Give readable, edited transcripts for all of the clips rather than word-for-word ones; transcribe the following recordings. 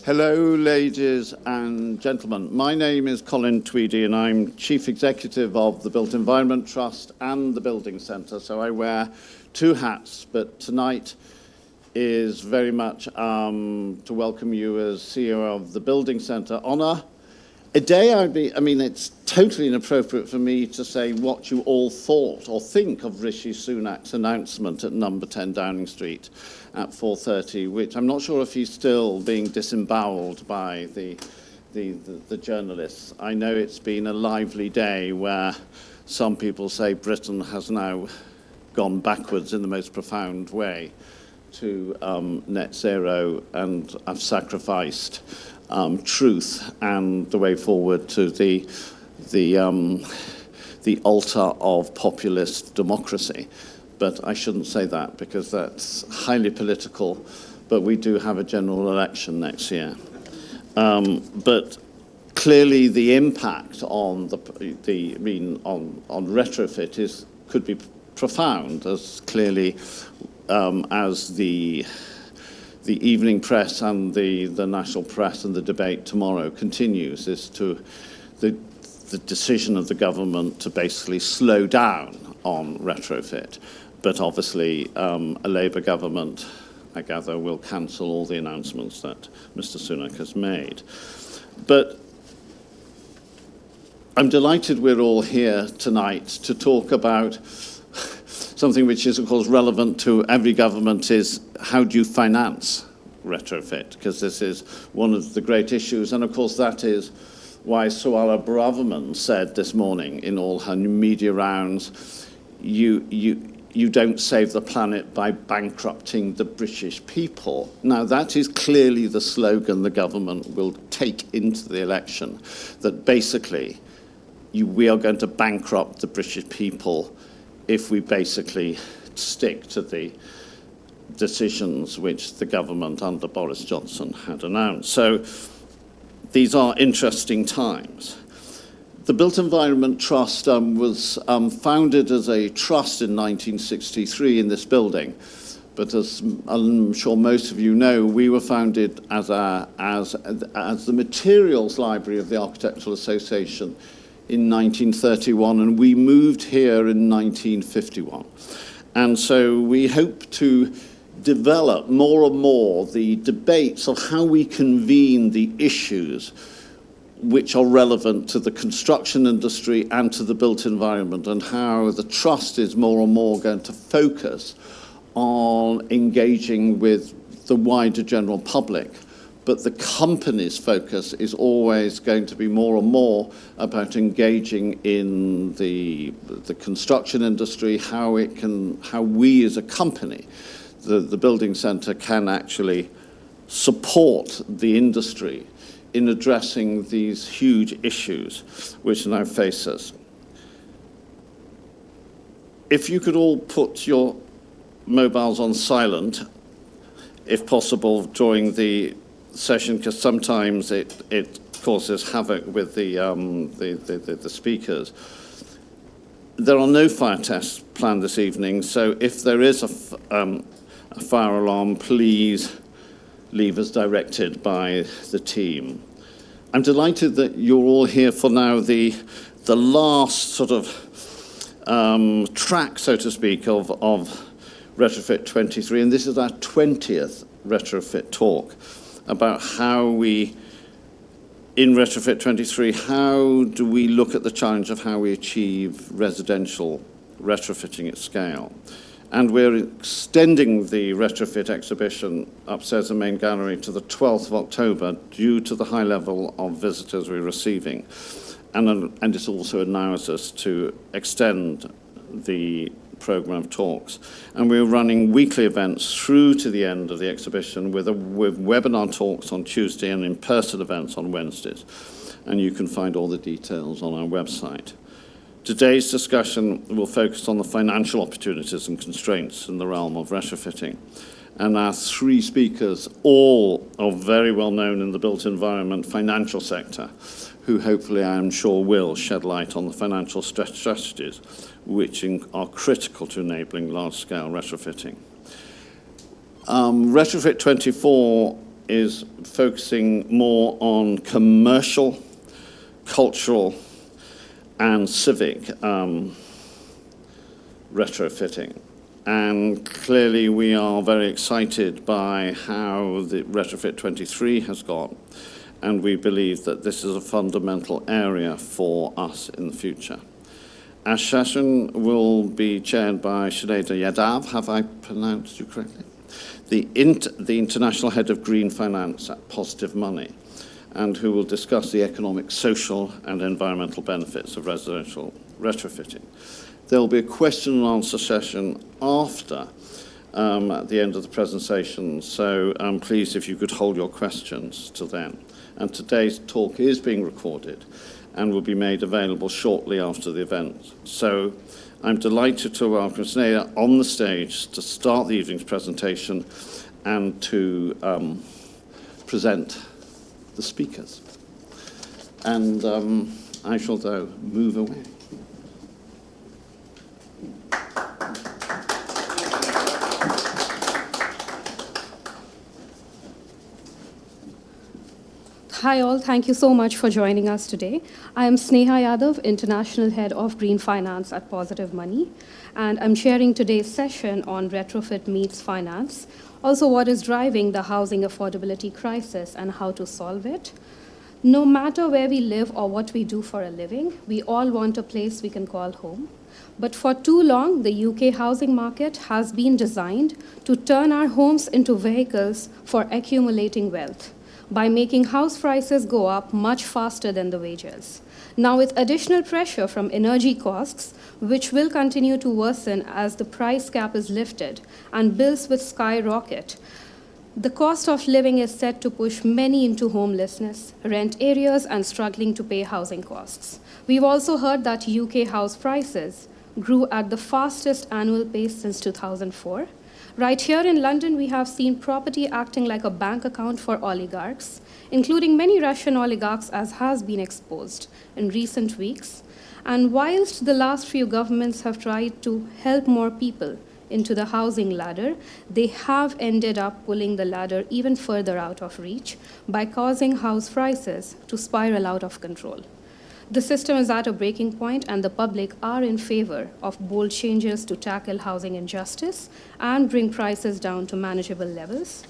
Hello, ladies and gentlemen. My name is Colin Tweedy, and I'm Chief Executive of the Built Environment Trust and the Building Centre. So I wear two hats, but tonight is very much to welcome you as CEO of the Building Centre on a day it's totally inappropriate for me to say what you all thought or think of Rishi Sunak's announcement at number 10 Downing Street at 4:30, which I'm not sure if he's still being disemboweled by the journalists. I know it's been a lively day where some people say Britain has now gone backwards in the most profound way to net zero, and I've sacrificed truth and the way forward to the altar of populist democracy. But I shouldn't say that because that's highly political, but we do have a general election next year. But clearly the impact on on retrofit could be profound, as clearly as the evening press and the national press and the debate tomorrow continues, is to the decision of the government to basically slow down on retrofit. But obviously, a Labour government, I gather, will cancel all the announcements that Mr. Sunak has made. But I'm delighted we're all here tonight to talk about something which is, of course, relevant to every government, is how do you finance retrofit? Because this is one of the great issues. And, of course, that is why Suella Braverman said this morning in all her media rounds, you don't save the planet by bankrupting the British people. Now, that is clearly the slogan the government will take into the election, that basically we are going to bankrupt the British people if we basically stick to the decisions which the government under Boris Johnson had announced. So these are interesting times. The Built Environment Trust was founded as a trust in 1963 in this building, but as I'm sure most of you know, we were founded as the Materials Library of the Architectural Association in 1931, and we moved here in 1951. And so we hope to develop more and more the debates of how we convene the issues which are relevant to the construction industry and to the built environment, and how the trust is more and more going to focus on engaging with the wider general public. But the company's focus is always going to be more and more about engaging in the construction industry, how we as a company, the Building Centre, can actually support the industry in addressing these huge issues which now face us. If you could all put your mobiles on silent, if possible, during the session, because sometimes it causes havoc with the speakers. There are no fire tests planned this evening, so if there is a fire alarm, please leave as directed by the team. I'm delighted that you're all here for now the last sort of track, so to speak, of Retrofit 23, and this is our 20th Retrofit talk about how we, in Retrofit 23, how do we look at the challenge of how we achieve residential retrofitting at scale. And we're extending the retrofit exhibition upstairs in the main gallery to the 12th of October due to the high level of visitors we're receiving. And it also allows us to extend the program of talks. And we're running weekly events through to the end of the exhibition with webinar talks on Tuesday and in-person events on Wednesdays. And you can find all the details on our website. Today's discussion will focus on the financial opportunities and constraints in the realm of retrofitting. And our three speakers, all are very well known in the built environment financial sector, who hopefully I am sure will shed light on the financial strategies which are critical to enabling large-scale retrofitting. Retrofit 24 is focusing more on commercial, cultural, and civic retrofitting. And clearly we are very excited by how the Retrofit 23 has gone, and we believe that this is a fundamental area for us in the future. Our session will be chaired by Sneha Yadav, have I pronounced you correctly? The International Head of Green Finance at Positive Money, and who will discuss the economic, social, and environmental benefits of residential retrofitting. There will be a question and answer session after, at the end of the presentation, so please, if you could hold your questions till then. And today's talk is being recorded and will be made available shortly after the event. So I'm delighted to welcome Sneha on the stage to start the evening's presentation and to present the speakers. And I shall, though, move away. Hi all, thank you so much for joining us today. I am Sneha Yadav, International Head of Green Finance at Positive Money, and I'm sharing today's session on Retrofit Meets Finance, also what is driving the housing affordability crisis and how to solve it. No matter where we live or what we do for a living, we all want a place we can call home. But for too long, the UK housing market has been designed to turn our homes into vehicles for accumulating wealth, by making house prices go up much faster than the wages. Now, with additional pressure from energy costs, which will continue to worsen as the price cap is lifted and bills will skyrocket, the cost of living is set to push many into homelessness, rent areas, and struggling to pay housing costs. We've also heard that UK house prices grew at the fastest annual pace since 2004. Right here in London, we have seen property acting like a bank account for oligarchs, including many Russian oligarchs, as has been exposed in recent weeks. And whilst the last few governments have tried to help more people into the housing ladder, they have ended up pulling the ladder even further out of reach by causing house prices to spiral out of control. The system is at a breaking point, and the public are in favor of bold changes to tackle housing injustice and bring prices down to manageable levels.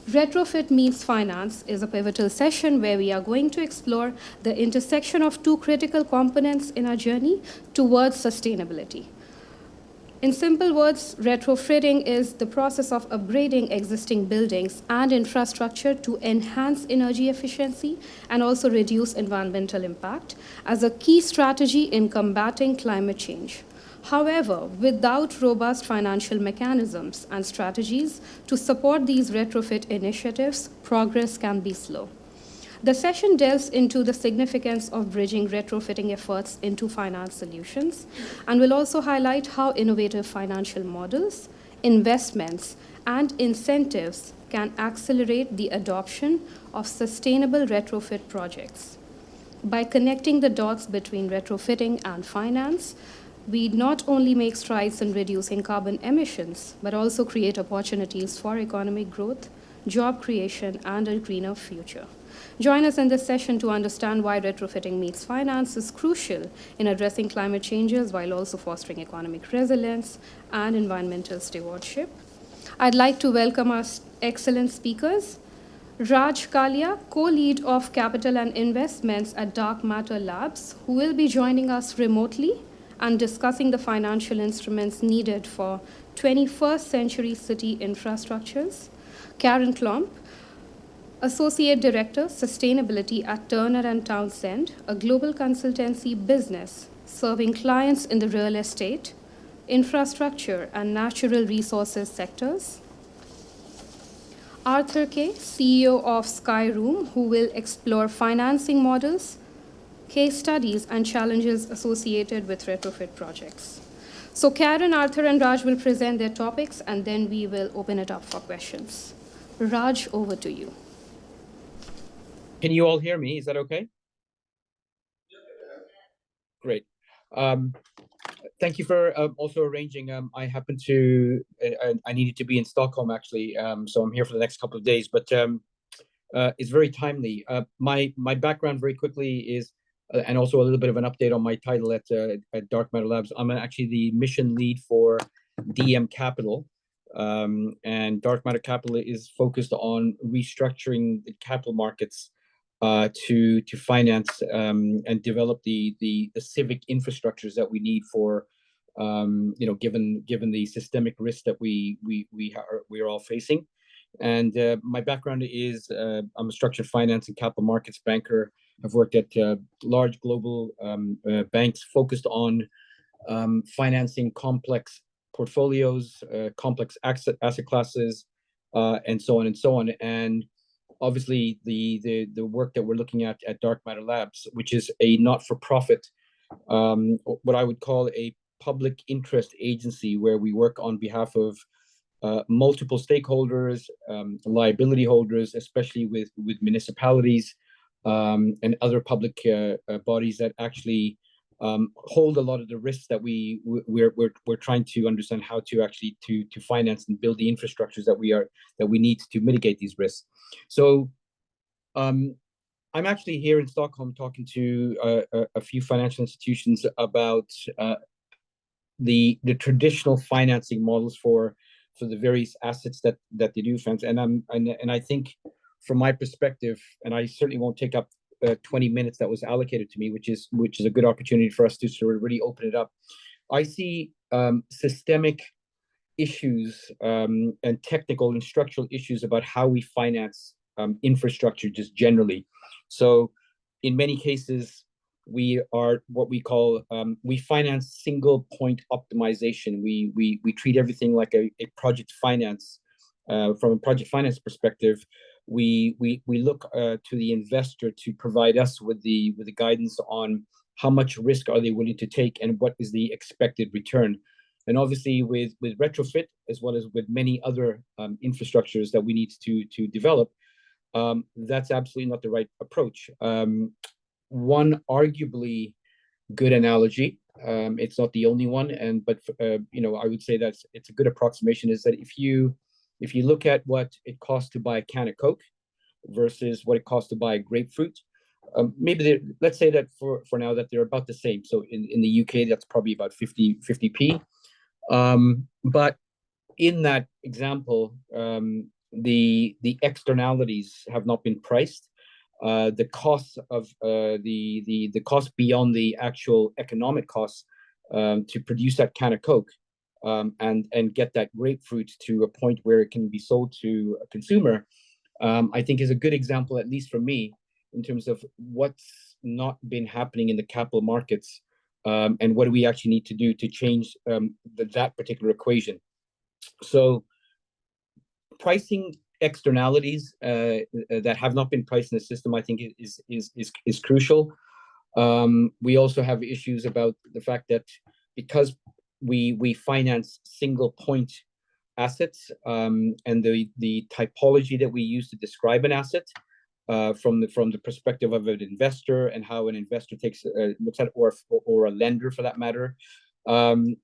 Retrofit Meets Finance is a pivotal session where we are going to explore the intersection of two critical components in our journey towards sustainability. In simple words, retrofitting is the process of upgrading existing buildings and infrastructure to enhance energy efficiency and also reduce environmental impact as a key strategy in combating climate change. However, without robust financial mechanisms and strategies to support these retrofit initiatives, progress can be slow. The session delves into the significance of bridging retrofitting efforts into finance solutions and will also highlight how innovative financial models, investments, and incentives can accelerate the adoption of sustainable retrofit projects. By connecting the dots between retrofitting and finance, we not only make strides in reducing carbon emissions, but also create opportunities for economic growth, job creation, and a greener future. Join us in this session to understand why retrofitting meets finance is crucial in addressing climate changes while also fostering economic resilience and environmental stewardship. I'd like to welcome our excellent speakers. Raj Kalia, co-lead of Capital and Investments at Dark Matter Labs, who will be joining us remotely and discussing the financial instruments needed for 21st century city infrastructures. Karen Klomp, Associate Director, Sustainability at Turner & Townsend, a global consultancy business serving clients in the real estate, infrastructure, and natural resources sectors. Arthur Kay, CEO of Skyroom, who will explore financing models, case studies, and challenges associated with retrofit projects. So Karen, Arthur, and Raj will present their topics, and then we will open it up for questions. Raj, over to you. Can you all hear me? Is that okay? Great. Thank you for also arranging. I happen to, I needed to be in Stockholm actually, so I'm here for the next couple of days, but it's very timely. My background very quickly is, and also a little bit of an update on my title at Dark Matter Labs. I'm actually the mission lead for DM Capital, and Dark Matter Capital is focused on restructuring the capital markets to finance and develop the civic infrastructures that we need for given the systemic risk that we are all facing. And my background is I'm a structured finance and capital markets banker. I've worked at large global banks focused on financing complex portfolios, complex asset classes, and so on and so on. And obviously, the work that we're looking at Dark Matter Labs, which is a not-for-profit, what I would call a public interest agency, where we work on behalf of multiple stakeholders, liability holders, especially with municipalities and other public bodies that actually hold a lot of the risks that we're trying to understand how to actually to finance and build the infrastructures that we need to mitigate these risks. So I'm actually here in Stockholm talking to a few financial institutions about the traditional financing models for the various assets that they do finance. And I think from my perspective, and I certainly won't take up 20 minutes that was allocated to me, which is a good opportunity for us to sort of really open it up. I see systemic issues and technical and structural issues about how we finance infrastructure just generally. So in many cases, we are what we call we finance single point optimization. We treat everything like a project finance. From a project finance perspective, we look to the investor to provide us with the guidance on how much risk are they willing to take and what is the expected return. And obviously, with retrofit, as well as with many other infrastructures that we need to develop, that's absolutely not the right approach. One arguably good analogy, it's not the only one, but I would say that it's a good approximation, is that if you look at what it costs to buy a can of Coke versus what it costs to buy a grapefruit, maybe let's say that for now that they're about the same. So in the UK, that's probably about 50p. But in that example, the externalities have not been priced. The costs of the cost beyond the actual economic costs to produce that can of Coke and get that grapefruit to a point where it can be sold to a consumer, I think is a good example, at least for me, in terms of what's not been happening in the capital markets and what do we actually need to do to change that particular equation. So pricing externalities that have not been priced in the system, I think, is crucial. We also have issues about the fact that because we finance single point assets and the typology that we use to describe an asset from the perspective of an investor and how an investor looks at it, or a lender for that matter,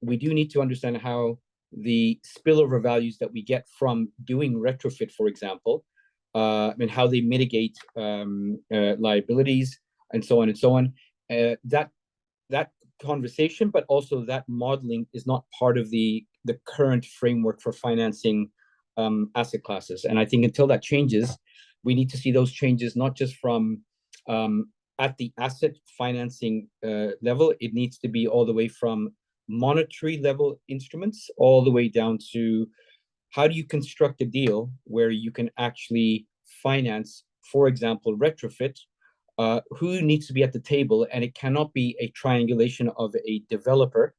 we do need to understand how the spillover values that we get from doing retrofit, for example, and how they mitigate liabilities and so on and so on. That conversation, but also that modeling, is not part of the current framework for financing asset classes. And I think until that changes, we need to see those changes not just from at the asset financing level. It needs to be all the way from monetary level instruments all the way down to how do you construct a deal where you can actually finance, for example, retrofit. Who needs to be at the table? And it cannot be a triangulation of a developer,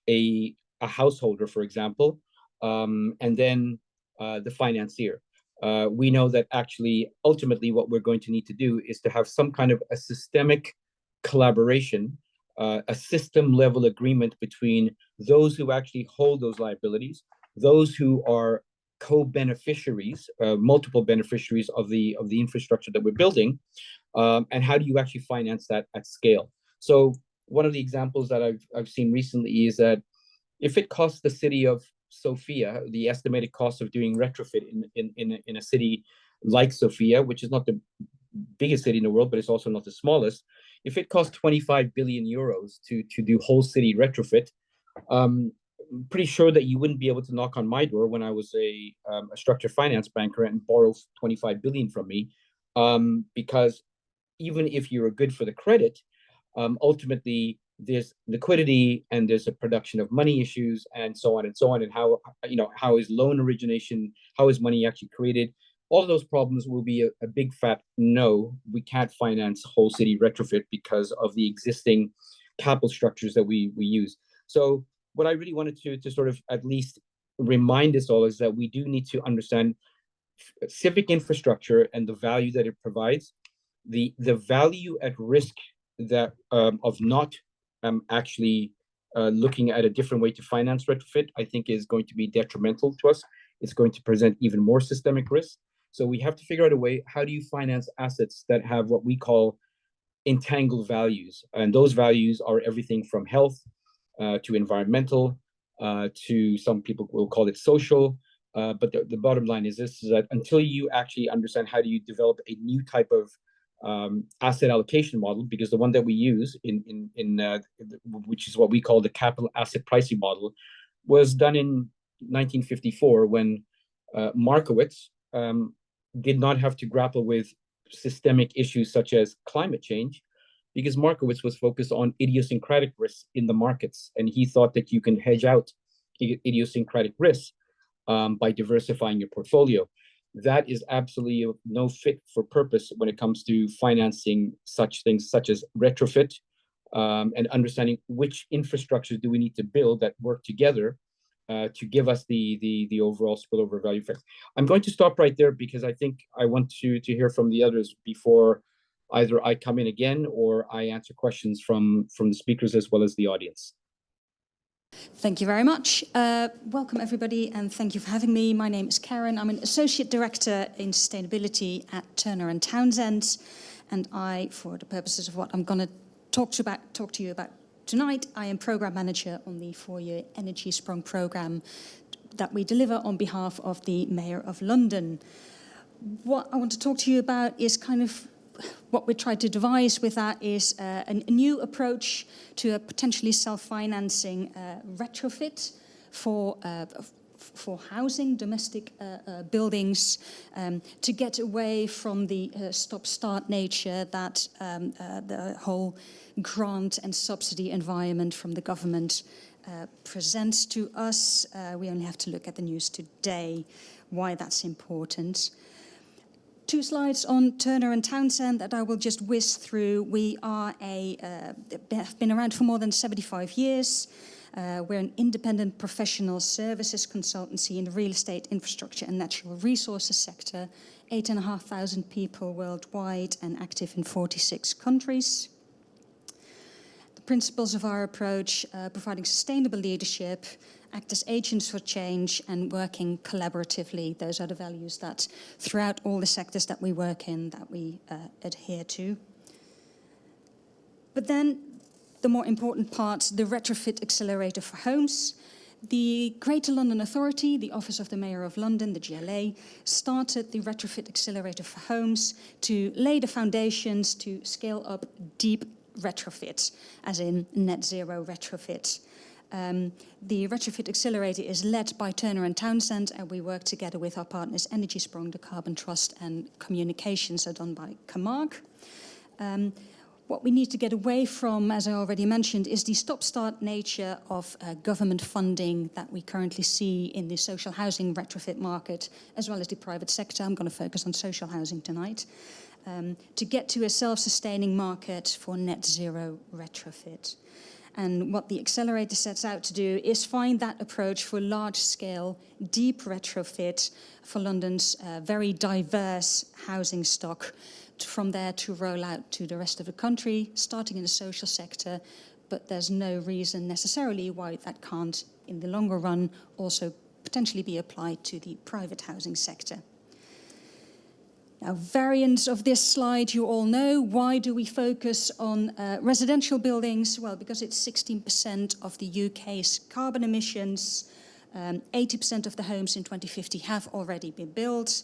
a householder, for example, and then the financier. We know that actually, ultimately, what we're going to need to do is to have some kind of a systemic collaboration, a system level agreement between those who actually hold those liabilities, those who are co-beneficiaries, multiple beneficiaries of the infrastructure that we're building, and how do you actually finance that at scale? So one of the examples that I've seen recently is that if it costs the city of Sofia, the estimated cost of doing retrofit in a city like Sofia, which is not the biggest city in the world, but it's also not the smallest. If it costs 25 billion euros to do whole city retrofit, I'm pretty sure that you wouldn't be able to knock on my door when I was a structured finance banker and borrow 25 billion from me, because even if you're good for the credit, ultimately there's liquidity and there's a production of money issues and so on and so on. And how is loan origination, how is money actually created? All of those problems will be a big fat no. We can't finance whole city retrofit because of the existing capital structures that we use. So what I really wanted to sort of at least remind us all is that we do need to understand civic infrastructure and the value that it provides, the value at risk that of not actually looking at a different way to finance retrofit, I think is going to be detrimental to us. It's going to present even more systemic risk. So we have to figure out a way, how do you finance assets that have what we call entangled values? And those values are everything from health to environmental, to some people will call it social. But the bottom line is this, is that until you actually understand how do you develop a new type of asset allocation model, because the one that we use which is what we call the capital asset pricing model, was done in 1954 when Markowitz did not have to grapple with systemic issues such as climate change, because Markowitz was focused on idiosyncratic risks in the markets, and he thought that you can hedge out idiosyncratic risks by diversifying your portfolio. That is absolutely no fit for purpose when it comes to financing such things such as retrofit, and understanding which infrastructures do we need to build that work together to give us the overall spillover value effect. I'm going to stop right there because I think I want to hear from the others before either I come in again or I answer questions from the speakers as well as the audience. Thank you very much. Welcome everybody, and thank you for having me. My name is Karen. I'm an Associate Director in Sustainability at Turner & Townsend, and I, for the purposes of what I'm going to talk to you about tonight, I am Programme Manager on the 4-year Energy Sprong programme that we deliver on behalf of the Mayor of London. What I want to talk to you about is kind of what we tried to devise with that is a new approach to a potentially self-financing retrofit for housing, domestic buildings, to get away from the stop-start nature that the whole grant and subsidy environment from the government presents to us. We only have to look at the news today, why that's important. 2 slides on Turner & Townsend that I will just whiz through. We are have been around for more than 75 years. We're an independent professional services consultancy in the real estate, infrastructure and natural resources sector. 8,500 people worldwide and active in 46 countries. The principles of our approach, providing sustainable leadership, act as agents for change and working collaboratively. Those are the values that throughout all the sectors that we work in that we adhere to. But then the more important part, the Retrofit Accelerator for Homes. The Greater London Authority, the Office of the Mayor of London, the GLA, started the Retrofit Accelerator for Homes to lay the foundations to scale up deep retrofit, as in net zero retrofit. The Retrofit Accelerator is led by Turner & Townsend, and we work together with our partners Energy Sprong, the Carbon Trust, and communications are done by Camargue. What we need to get away from, as I already mentioned, is the stop-start nature of government funding that we currently see in the social housing retrofit market, as well as the private sector. I'm going to focus on social housing tonight, to get to a self-sustaining market for net zero retrofit. And what the accelerator sets out to do is find that approach for large-scale, deep retrofit for London's very diverse housing stock, from there to roll out to the rest of the country, starting in the social sector, but there's no reason necessarily why that can't, in the longer run, also potentially be applied to the private housing sector. Now, variants of this slide you all know. Why do we focus on residential buildings? Well, because it's 16% of the UK's carbon emissions. 80% of the homes in 2050 have already been built,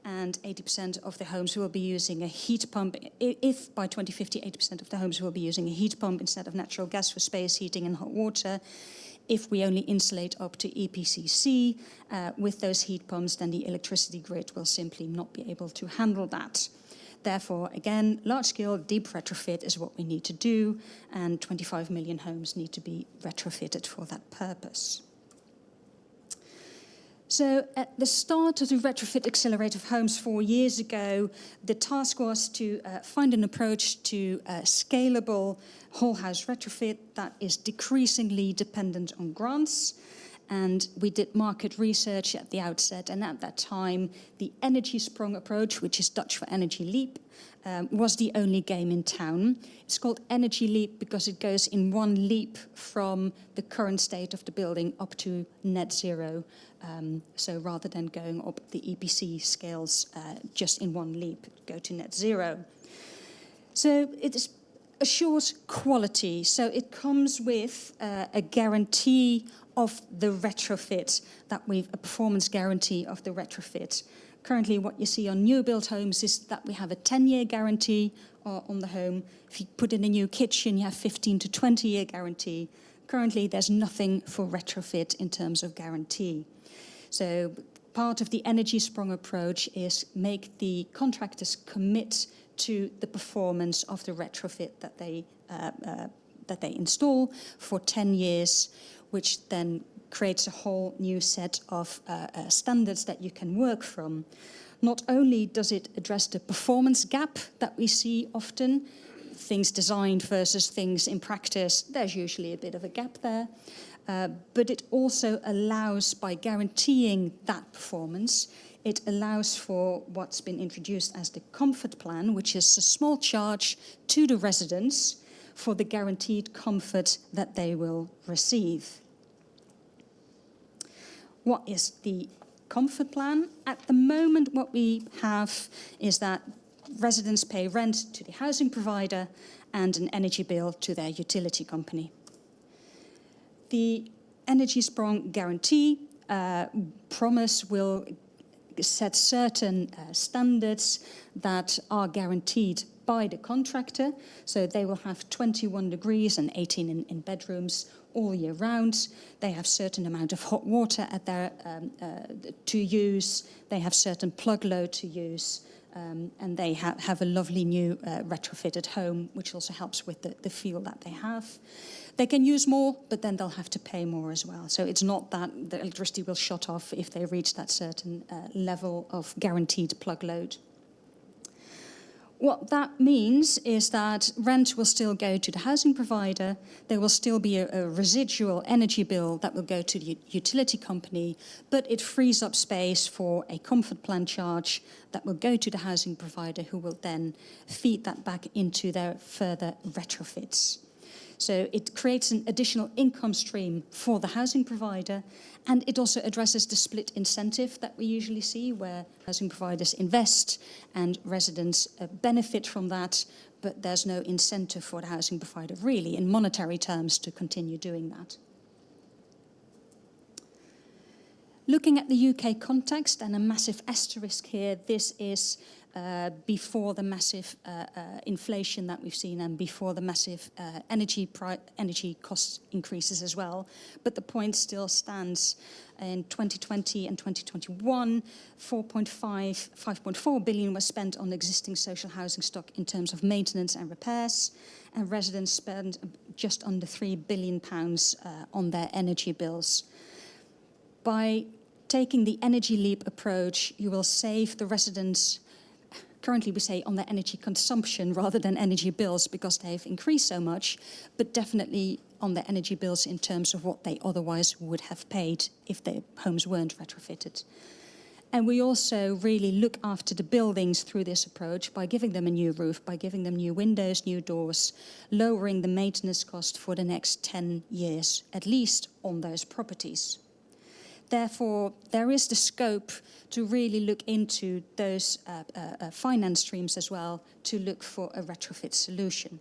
and 80% of the homes will be using a heat pump. If by 2050, 80% of the homes will be using a heat pump instead of natural gas for space heating and hot water. If we only insulate up to EPCC with those heat pumps, then the electricity grid will simply not be able to handle that. Therefore, again, large-scale deep retrofit is what we need to do, and 25 million homes need to be retrofitted for that purpose. So at the start of the Retrofit Accelerator of Homes 4 years ago, the task was to find an approach to scalable whole house retrofit that is decreasingly dependent on grants. And we did market research at the outset, and at that time, the energy sprung approach, which is Dutch for energy leap, was the only game in town. It's called energy leap because it goes in one leap from the current state of the building up to net zero. So rather than going up the EPC scales just in one leap, go to net zero. So it assures quality. So it comes with a guarantee of the retrofit, a performance guarantee of the retrofit. Currently, what you see on new build homes is that we have a 10-year guarantee on the home. If you put in a new kitchen, you have 15 to 20-year guarantee. Currently, there's nothing for retrofit in terms of guarantee. So part of the energy sprung approach is make the contractors commit to the performance of the retrofit that they install for 10 years, which then creates a whole new set of standards that you can work from. Not only does it address the performance gap that we see often, things designed versus things in practice, there's usually a bit of a gap there, but it also allows, by guaranteeing that performance, it allows for what's been introduced as the comfort plan, which is a small charge to the residents for the guaranteed comfort that they will receive. What is the comfort plan? At the moment, what we have is that residents pay rent to the housing provider and an energy bill to their utility company. The energy sprung guarantee promise will set certain standards that are guaranteed by the contractor. So they will have 21 degrees and 18 in bedrooms all year round. They have certain amount of hot water at their to use. They have certain plug load to use. And they have a lovely new retrofitted home, which also helps with the feel that they have. They can use more, but then they'll have to pay more as well. So it's not that the electricity will shut off if they reach that certain level of guaranteed plug load. What that means is that rent will still go to the housing provider. There will still be a residual energy bill that will go to the utility company, but it frees up space for a comfort plan charge that will go to the housing provider, who will then feed that back into their further retrofits. So it creates an additional income stream for the housing provider, and it also addresses the split incentive that we usually see, where housing providers invest and residents benefit from that, but there's no incentive for the housing provider really in monetary terms to continue doing that. Looking at the UK context, and a massive asterisk here, this is before the massive inflation that we've seen and before the massive energy cost increases as well. But the point still stands. In 2020 and 2021, 5.4 billion was spent on existing social housing stock in terms of maintenance and repairs, and residents spent just under £3 billion on their energy bills. By taking the energy leap approach, you will save the residents, currently we say on their energy consumption rather than energy bills because they've increased so much, but definitely on their energy bills in terms of what they otherwise would have paid if their homes weren't retrofitted. And we also really look after the buildings through this approach by giving them a new roof, by giving them new windows, new doors, lowering the maintenance cost for the next 10 years, at least on those properties. Therefore, there is the scope to really look into those finance streams as well to look for a retrofit solution.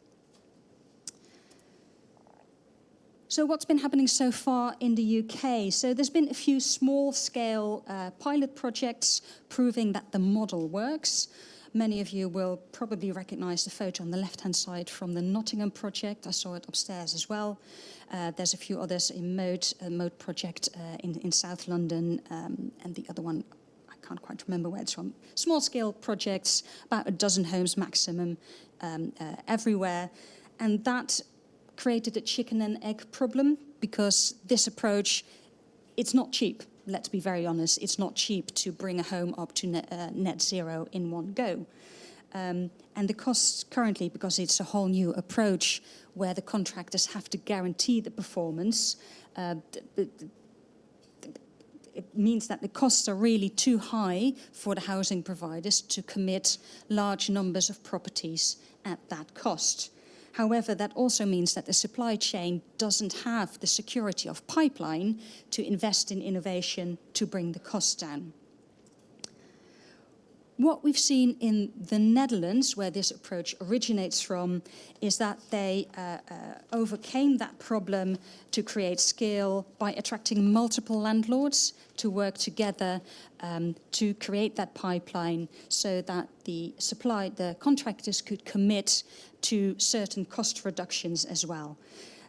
So what's been happening so far in the UK? So there's been a few small-scale pilot projects proving that the model works. Many of you will probably recognise the photo on the left-hand side from the Nottingham project. I saw it upstairs as well. There's a few others in Mode project in South London, and the other one, I can't quite remember where it's from. Small-scale projects, about a dozen homes maximum everywhere. And that created a chicken and egg problem, because this approach, it's not cheap. Let's be very honest, it's not cheap to bring a home up to net zero in one go. And the costs currently, because it's a whole new approach where the contractors have to guarantee the performance, it means that the costs are really too high for the housing providers to commit large numbers of properties at that cost. However, that also means that the supply chain doesn't have the security of pipeline to invest in innovation to bring the costs down. What we've seen in the Netherlands, where this approach originates from, is that they overcame that problem to create scale by attracting multiple landlords to work together to create that pipeline so that the contractors could commit to certain cost reductions as well.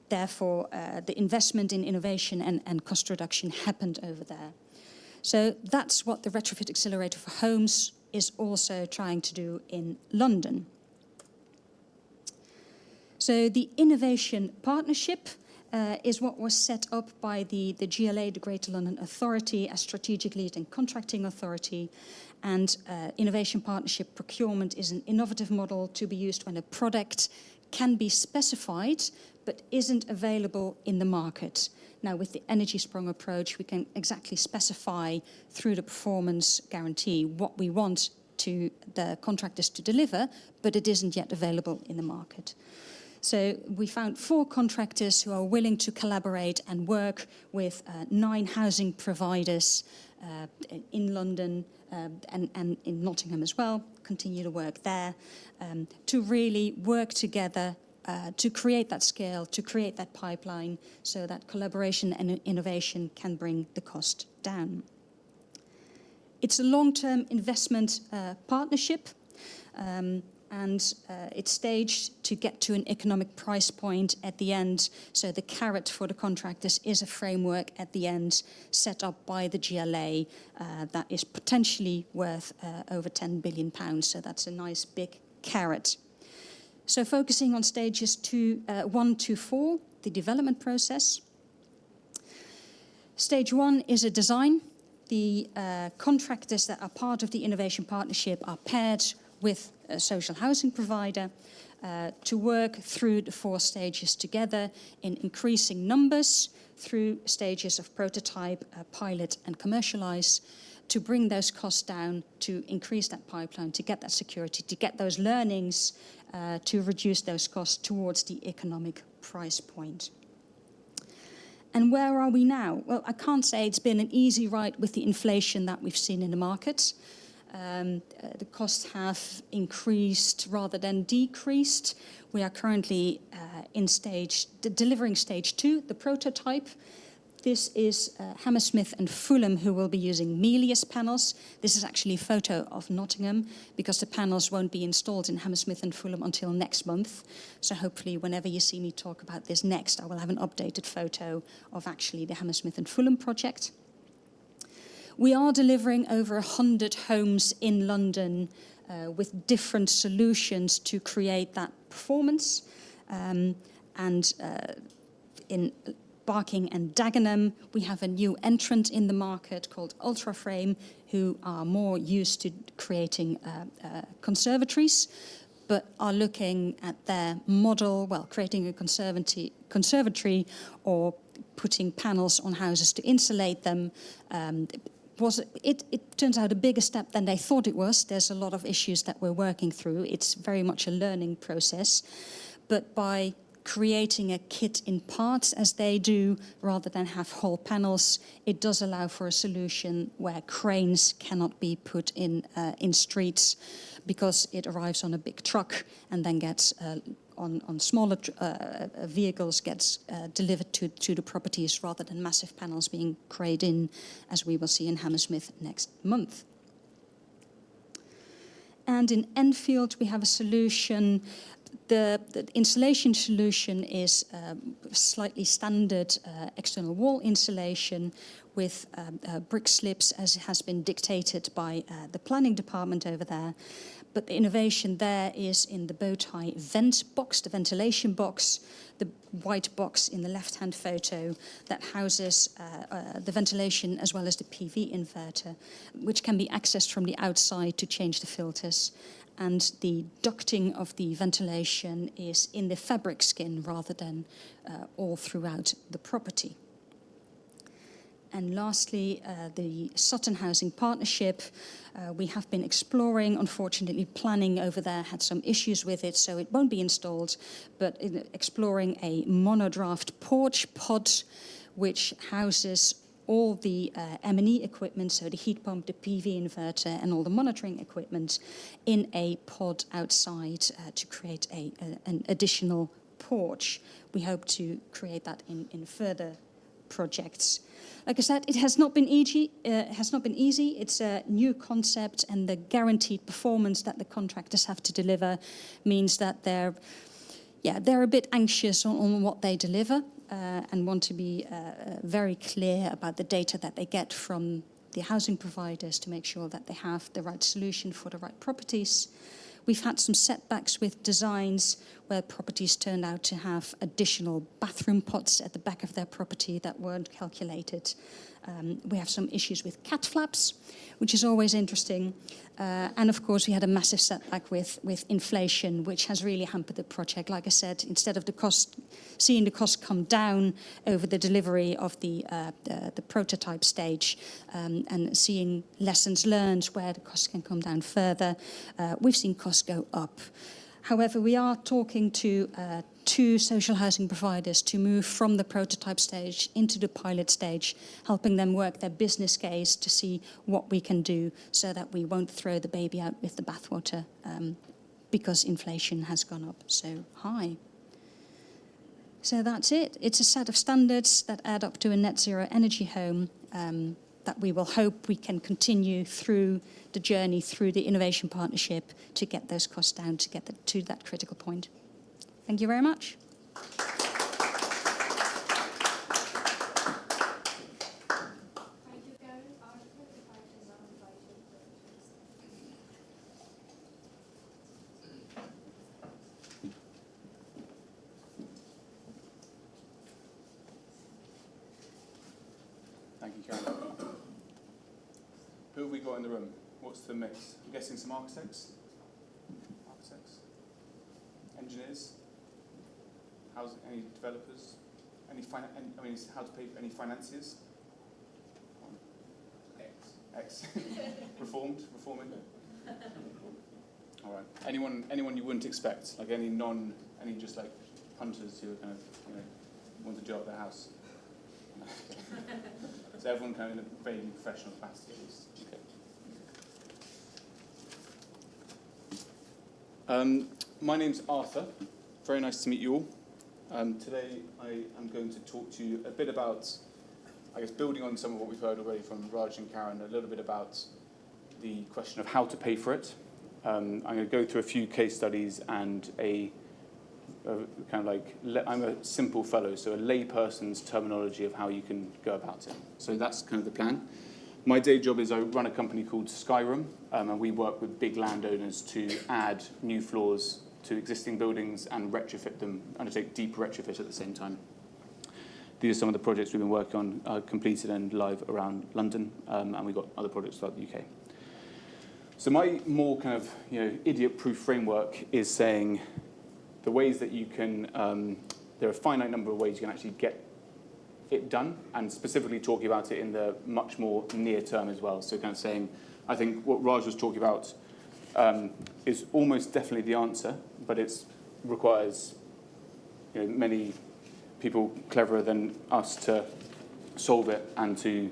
Therefore, the investment in innovation and cost reduction happened over there. So that's what the Retrofit Accelerator for Homes is also trying to do in London. So the Innovation Partnership is what was set up by the GLA, the Greater London Authority, as strategic lead and contracting authority. And Innovation Partnership procurement is an innovative model to be used when a product can be specified but isn't available in the market. Now, with the energy sprung approach, we can exactly specify through the performance guarantee what we want to the contractors to deliver, but it isn't yet available in the market. So we found 4 contractors who are willing to collaborate and work with 9 housing providers in London and in Nottingham as well, continue to work there, to really work together to create that scale, to create that pipeline, so that collaboration and innovation can bring the cost down. It's a long-term investment partnership, and it's staged to get to an economic price point at the end. So the carrot for the contractors is a framework at the end set up by the GLA that is potentially worth over £10 billion. So that's a nice big carrot. So focusing on stages 1 to 4, the development process. Stage 1 is a design. The contractors that are part of the innovation partnership are paired with a social housing provider to work through the 4 stages together in increasing numbers through stages of prototype, pilot and commercialize, to bring those costs down, to increase that pipeline, to get that security, to get those learnings, to reduce those costs towards the economic price point. And where are we now? Well, I can't say it's been an easy ride with the inflation that we've seen in the market. The costs have increased rather than decreased. We are currently delivering stage 2, the prototype. This is Hammersmith and Fulham, who will be using Melius panels. This is actually a photo of Nottingham, because the panels won't be installed in Hammersmith and Fulham until next month. So hopefully whenever you see me talk about this next, I will have an updated photo of actually the Hammersmith and Fulham project. We are delivering over 100 homes in London with different solutions to create that performance. In Barking and Dagenham, we have a new entrant in the market called Ultraframe, who are more used to creating conservatories, but are looking at their model, well, creating a conservatory or putting panels on houses to insulate them. It turns out a bigger step than they thought it was. There's a lot of issues that we're working through. It's very much a learning process. But by creating a kit in parts as they do, rather than have whole panels, it does allow for a solution where cranes cannot be put in streets, because it arrives on a big truck and then gets on smaller vehicles, gets delivered to the properties, rather than massive panels being craned in, as we will see in Hammersmith next month. And in Enfield, we have a solution. The insulation solution is slightly standard external wall insulation with brick slips, as has been dictated by the planning department over there. But the innovation there is in the bow tie vent box, the ventilation box, the white box in the left-hand photo that houses the ventilation as well as the PV inverter, which can be accessed from the outside to change the filters. And the ducting of the ventilation is in the fabric skin rather than all throughout the property. And lastly, the Sutton Housing Partnership. We have been exploring. Unfortunately, planning over there had some issues with it, so it won't be installed, but exploring a monodraft porch pod, which houses all the M&E equipment, so the heat pump, the PV inverter, and all the monitoring equipment in a pod outside to create an additional porch. We hope to create that in further projects. Like I said, it has not been easy. It's a new concept, and the guaranteed performance that the contractors have to deliver means that they're a bit anxious on what they deliver and want to be very clear about the data that they get from the housing providers to make sure that they have the right solution for the right properties. We've had some setbacks with designs where properties turned out to have additional bathroom pots at the back of their property that weren't calculated. We have some issues with cat flaps, which is always interesting. And of course, we had a massive setback with inflation, which has really hampered the project. Like I said, instead of seeing the cost come down over the delivery of the prototype stage and seeing lessons learned where the cost can come down further, we've seen costs go up. However, we are talking to two social housing providers to move from the prototype stage into the pilot stage, helping them work their business case to see what we can do so that we won't throw the baby out with the bathwater because inflation has gone up so high. So that's it. It's a set of standards that add up to a net zero energy home that we will hope we can continue through the journey, through the innovation partnership, to get those costs down, to get to that critical point. Thank you very much. Thank you, Karen. Who have we got in the room? What's the mix? I'm guessing some architects? Engineers? Any developers? How to pay for any financiers? Ex. Reforming? All right. Anyone you wouldn't expect? Like any just like punters who are kind of, want to do up their house? So everyone kind of in a vaguely professional capacity at least. Okay. My name's Arthur. Very nice to meet you all. Today I am going to talk to you a bit about, I guess, building on some of what we've heard already from Raj and Karen, a little bit about the question of how to pay for it. I'm going to go through a few case studies and kind of like, I'm a simple fellow, so a layperson's terminology of how you can go about it. So that's kind of the plan. My day job is I run a company called Skyroom, and we work with big landowners to add new floors to existing buildings and retrofit them, undertake deep retrofit at the same time. These are some of the projects we've been working on, completed and live around London, and we've got other projects throughout the UK. So my more kind of idiot-proof framework is saying the ways that you can, there are a finite number of ways you can actually get it done, and specifically talking about it in the much more near term as well. So kind of saying, I think what Raj was talking about is almost definitely the answer, but it requires many people cleverer than us to solve it and to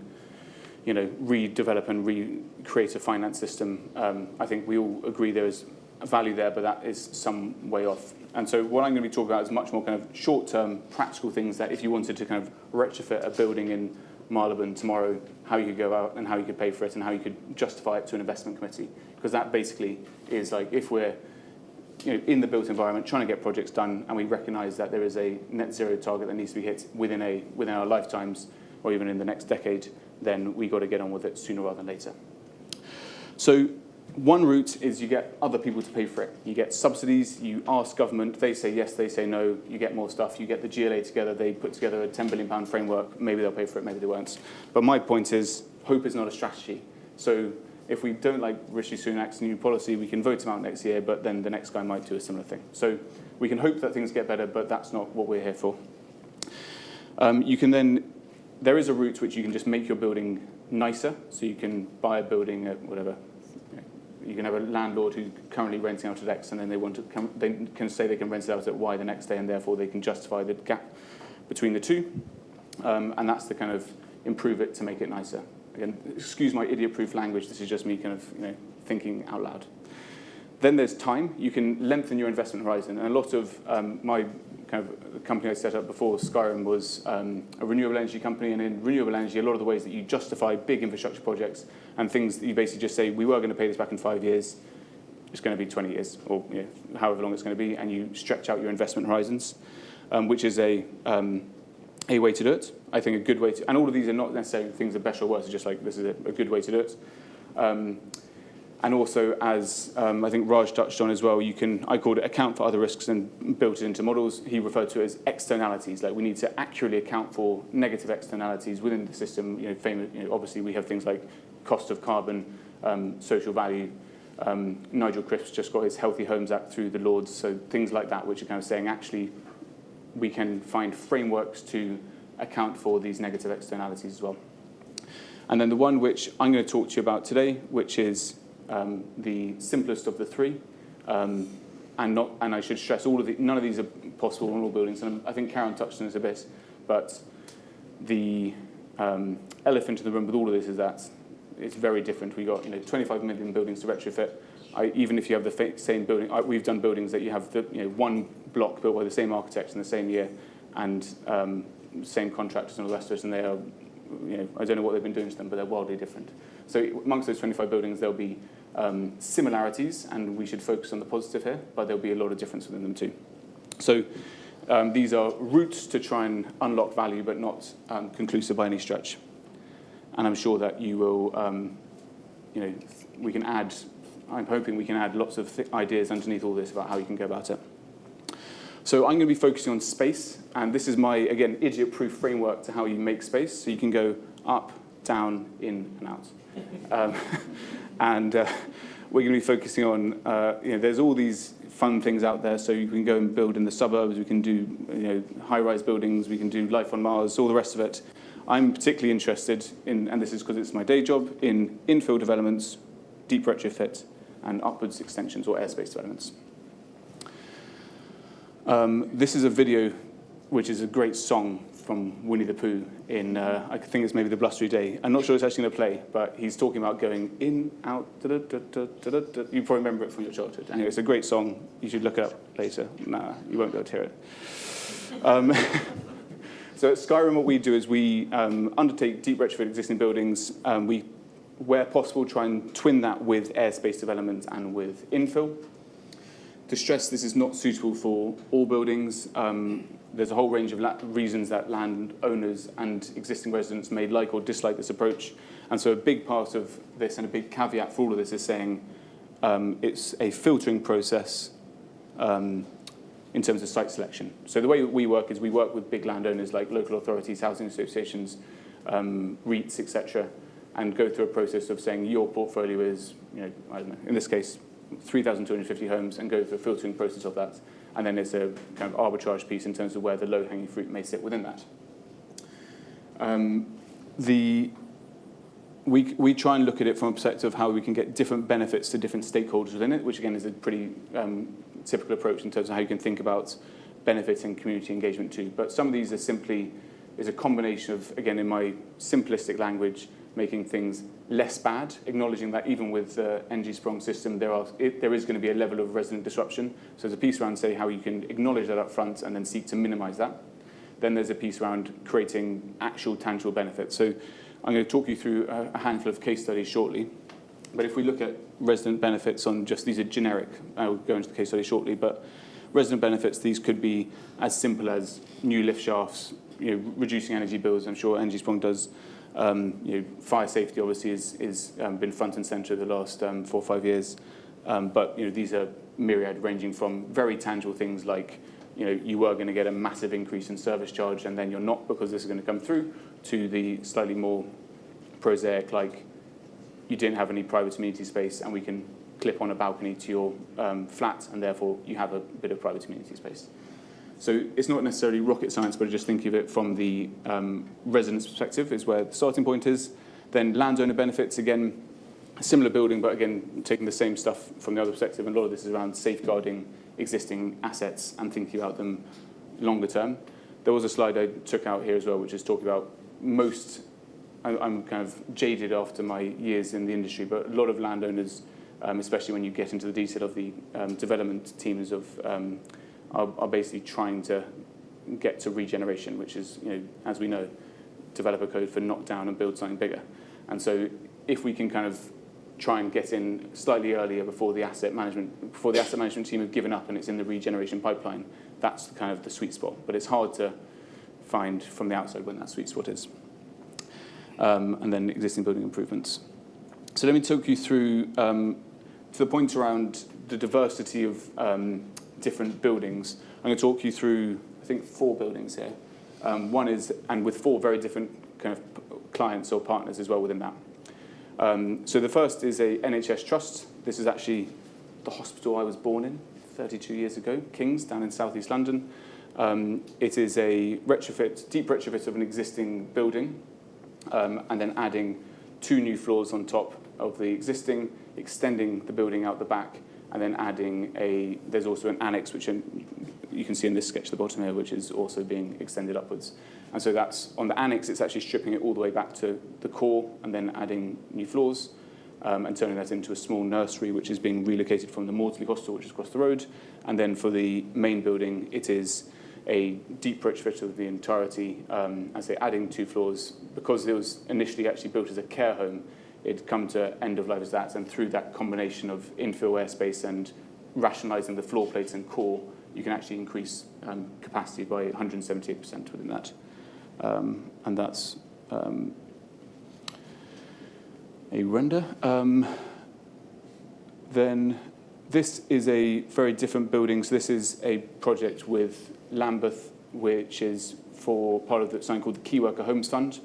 redevelop and recreate a finance system. I think we all agree there is value there, but that is some way off. And so what I'm going to be talking about is much more kind of short-term, practical things that if you wanted to kind of retrofit a building in Marylebone tomorrow, how you could go out and how you could pay for it and how you could justify it to an investment committee. Because that basically is like if we're in the built environment trying to get projects done and we recognise that there is a net zero target that needs to be hit within our lifetimes or even in the next decade, then we got to get on with it sooner rather than later. So one route is you get other people to pay for it. You get subsidies, you ask government, they say yes, they say no, you get more stuff, you get the GLA together, they put together a £10 billion framework, maybe they'll pay for it, maybe they won't. But my point is, hope is not a strategy. So if we don't like Rishi Sunak's new policy, we can vote him out next year, but then the next guy might do a similar thing. So we can hope that things get better, but that's not what we're here for. There is a route which you can just make your building nicer, so you can buy a building at whatever. You can have a landlord who's currently renting out at X, and then they can say they can rent it out at Y the next day, and therefore they can justify the gap between the two. And that's the kind of improve it to make it nicer. Again, excuse my idiot-proof language. This is just me kind of thinking out loud. Then there's time. You can lengthen your investment horizon, and a lot of my kind of the company I set up before Skyrim was a renewable energy company, and in renewable energy, a lot of the ways that you justify big infrastructure projects and things that you basically just say, we were going to pay this back in 5 years, it's going to be 20 years, or however long it's going to be, and you stretch out your investment horizons, which is a way to do it. I think a good way to, and all of these are not necessarily things that are better or worse, it's just like this is a good way to do it. And also, as I think Raj touched on as well, I called it account for other risks and built it into models. He referred to it as externalities, like we need to accurately account for negative externalities within the system. Obviously we have things like cost of carbon, social value. Nigel Crisp's just got his Healthy Homes Act through the Lords, so things like that, which are kind of saying actually we can find frameworks to account for these negative externalities as well. And then the one which I'm going to talk to you about today, which is the simplest of the three, and I should stress none of these are possible on all buildings, and I think Karen touched on this a bit, but the elephant in the room with all of this is that it's very different. We got 25 million buildings to retrofit. Even if you have the same building, we've done buildings that you have one block built by the same architects in the same year, and same contractors and all the rest of it, and they are, I don't know what they've been doing to them, but they're wildly different. So amongst those 25 buildings, there'll be similarities, and we should focus on the positive here, but there'll be a lot of difference within them too. So these are routes to try and unlock value, but not conclusive by any stretch. And I'm sure that you will, we can add, I'm hoping we can add lots of ideas underneath all this about how you can go about it. So I'm going to be focusing on space, and this is my, again, idiot-proof framework to how you make space. So you can go up, down, in, and out. We're going to be focusing on, there's all these fun things out there. So you can go and build in the suburbs. We can do, high-rise buildings. We can do life on Mars, all the rest of it. I'm particularly interested in, and this is because it's my day job, in infill developments, deep retrofit, and upwards extensions or airspace developments. This is a video which is a great song from Winnie the Pooh in, I think it's maybe The Blustery Day. I'm not sure it's actually going to play, but he's talking about going in, out, da-da-da-da-da-da. You probably remember it from your childhood. Anyway, it's a great song. You should look it up later. Nah, you won't be able to hear it. So at Skyrim, what we do is we undertake deep retrofit existing buildings. We, where possible, try and twin that with airspace development and with infill. To stress, this is not suitable for all buildings. There's a whole range of reasons that landowners and existing residents may like or dislike this approach. And so a big part of this and a big caveat for all of this is saying it's a filtering process in terms of site selection. So the way that we work is we work with big landowners like local authorities, housing associations, REITs, etc., and go through a process of saying your portfolio is, I don't know, in this case, 3,250 homes, and go through a filtering process of that. And then it's a kind of arbitrage piece in terms of where the low-hanging fruit may sit within that. We try and look at it from a perspective of how we can get different benefits to different stakeholders within it, which again is a pretty typical approach in terms of how you can think about benefit and community engagement too. But some of these is a combination of, again, in my simplistic language, making things less bad, acknowledging that even with the energy sprung system, there is going to be a level of resident disruption. So there's a piece around, say, how you can acknowledge that up front and then seek to minimize that. Then there's a piece around creating actual tangible benefits. So I'm going to talk you through a handful of case studies shortly. But if we look at resident benefits on just, these are generic, I will go into the case study shortly, but resident benefits, these could be as simple as new lift shafts, reducing energy bills. I'm sure Energy Sprong does. Fire safety obviously is been front and centre the last 4 or 5 years. But these are myriad, ranging from very tangible things like you were going to get a massive increase in service charge and then you're not because this is going to come through, to the slightly more prosaic, like you didn't have any private amenity space and we can clip on a balcony to your flat and therefore you have a bit of private amenity space. So it's not necessarily rocket science, but just think of it from the resident's perspective is where the starting point is. Then landowner benefits, again, a similar building, but again, taking the same stuff from the other perspective. And a lot of this is around safeguarding existing assets and thinking about them longer term. There was a slide I took out here as well, which is talking about I'm kind of jaded after my years in the industry, but a lot of landowners, especially when you get into the detail of the development teams are basically trying to get to regeneration, which is, as we know, developer code for knock down and build something bigger. And so if we can kind of try and get in slightly earlier before the asset management team have given up and it's in the regeneration pipeline, that's kind of the sweet spot. But it's hard to find from the outside when that sweet spot is. And then existing building improvements. So let me talk you through to the point around the diversity of different buildings. I'm going to talk you through, I think, 4 buildings here. One is, and with 4 very different kind of clients or partners as well within that. So the first is a NHS trust. This is actually the hospital I was born in 32 years ago, King's, down in southeast London. It is a deep retrofit of an existing building, and then adding 2 new floors on top of the existing, extending the building out the back, and then adding there's also an annex, which you can see in this sketch at the bottom here, which is also being extended upwards. And so that's, on the annex, it's actually stripping it all the way back to the core and then adding new floors and turning that into a small nursery, which is being relocated from the Maudsley Hostel, which is across the road. And then for the main building, it is a deep retrofit of the entirety, I say adding 2 floors, because it was initially actually built as a care home. It'd come to end of life as that, and through that combination of infill airspace and rationalising the floor plates and core, you can actually increase capacity by 178% within that. And that's a render. Then this is a very different building. So this is a project with Lambeth, which is for part of something called the Key Worker Homes Fund.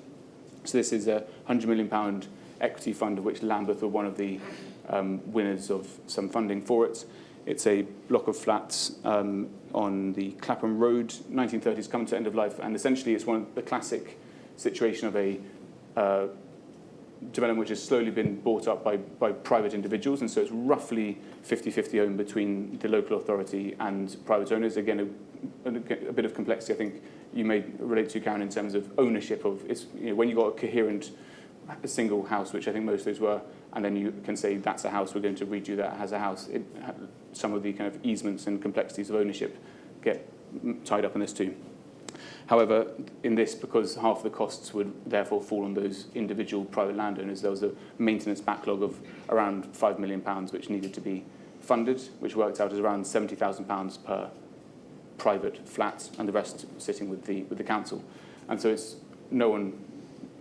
So this is a £100 million equity fund, of which Lambeth were one of the winners of some funding for it. It's a block of flats on the Clapham Road, 1930s, come to end of life, and essentially it's one of the classic situation of a development which has slowly been bought up by private individuals, and so it's roughly 50-50 owned between the local authority and private owners. Again, a bit of complexity I think you may relate to, Karen, in terms of ownership of it's, when you've got a coherent single house, which I think most of those were, and then you can say that's a house, we're going to redo that as a house. Some of the kind of easements and complexities of ownership get tied up in this too. However, in this, because half the costs would therefore fall on those individual private landowners, there was a maintenance backlog of around £5 million, which needed to be funded, which worked out as around £70,000 per private flat, and the rest sitting with the council. And so no one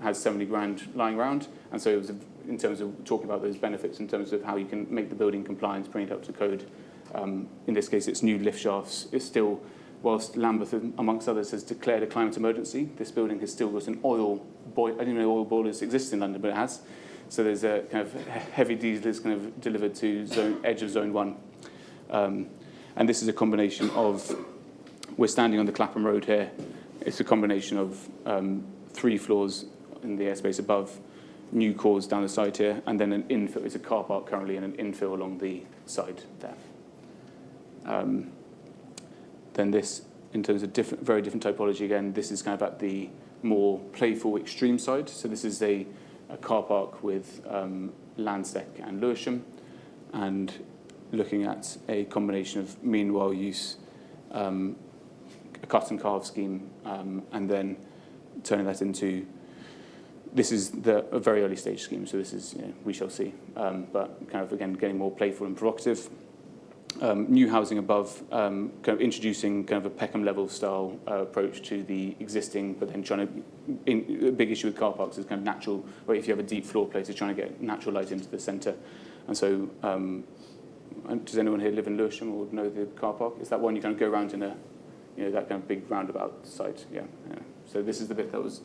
has 70 grand lying around, and so it was in terms of talking about those benefits, in terms of how you can make the building compliant, bring it up to code. In this case, it's new lift shafts. It's still, whilst Lambeth, amongst others, has declared a climate emergency, this building has still got an oil boiler. I didn't know oil boilers exist in London, but it has. So there's a kind of heavy diesel is kind of delivered to edge of zone 1. And this is a combination of, we're standing on the Clapham Road here. It's a combination of 3 floors in the airspace above, new cores down the side here, and then an infill. It's a car park currently, and an infill along the side there. Then this in terms of very different typology. Again, this is kind of at the more playful extreme side. So this is a car park with Landsec and Lewisham, and looking at a combination of meanwhile use, a cut and carve scheme, and then turning that into, this is a very early stage scheme, so this is, we shall see, but kind of, again, getting more playful and provocative. New housing above, kind of introducing kind of a Peckham level style approach to the existing, but then trying to, a big issue with car parks is kind of natural, or if you have a deep floor plate, is trying to get natural light into the centre. And so, does anyone here live in Lewisham or know the car park? Is that one you kind of go around in a, that kind of big roundabout site? Yeah. So this is the bit that was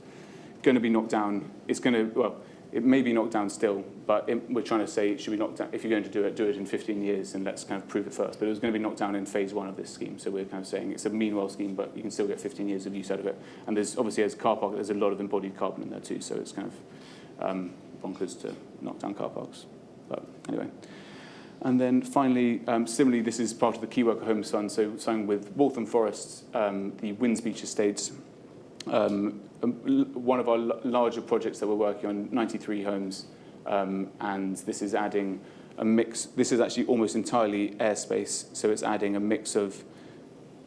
going to be knocked down. It's going to, well, it may be knocked down still, but we're trying to say it should be knocked down. If you're going to do it in 15 years, and let's kind of prove it first. But it was going to be knocked down in phase 1 of this scheme. So we're kind of saying it's a meanwhile scheme, but you can still get 15 years of use out of it. And there's obviously, as car park, there's a lot of embodied carbon in there too. So it's kind of bonkers to knock down car parks. But anyway. And then finally, similarly, this is part of the Key Worker Homes Fund. So starting with Waltham Forest, the Winds Beach Estates, one of our larger projects that we're working on, 93 homes, and this is adding a mix. This is actually almost entirely airspace, so it's adding a mix of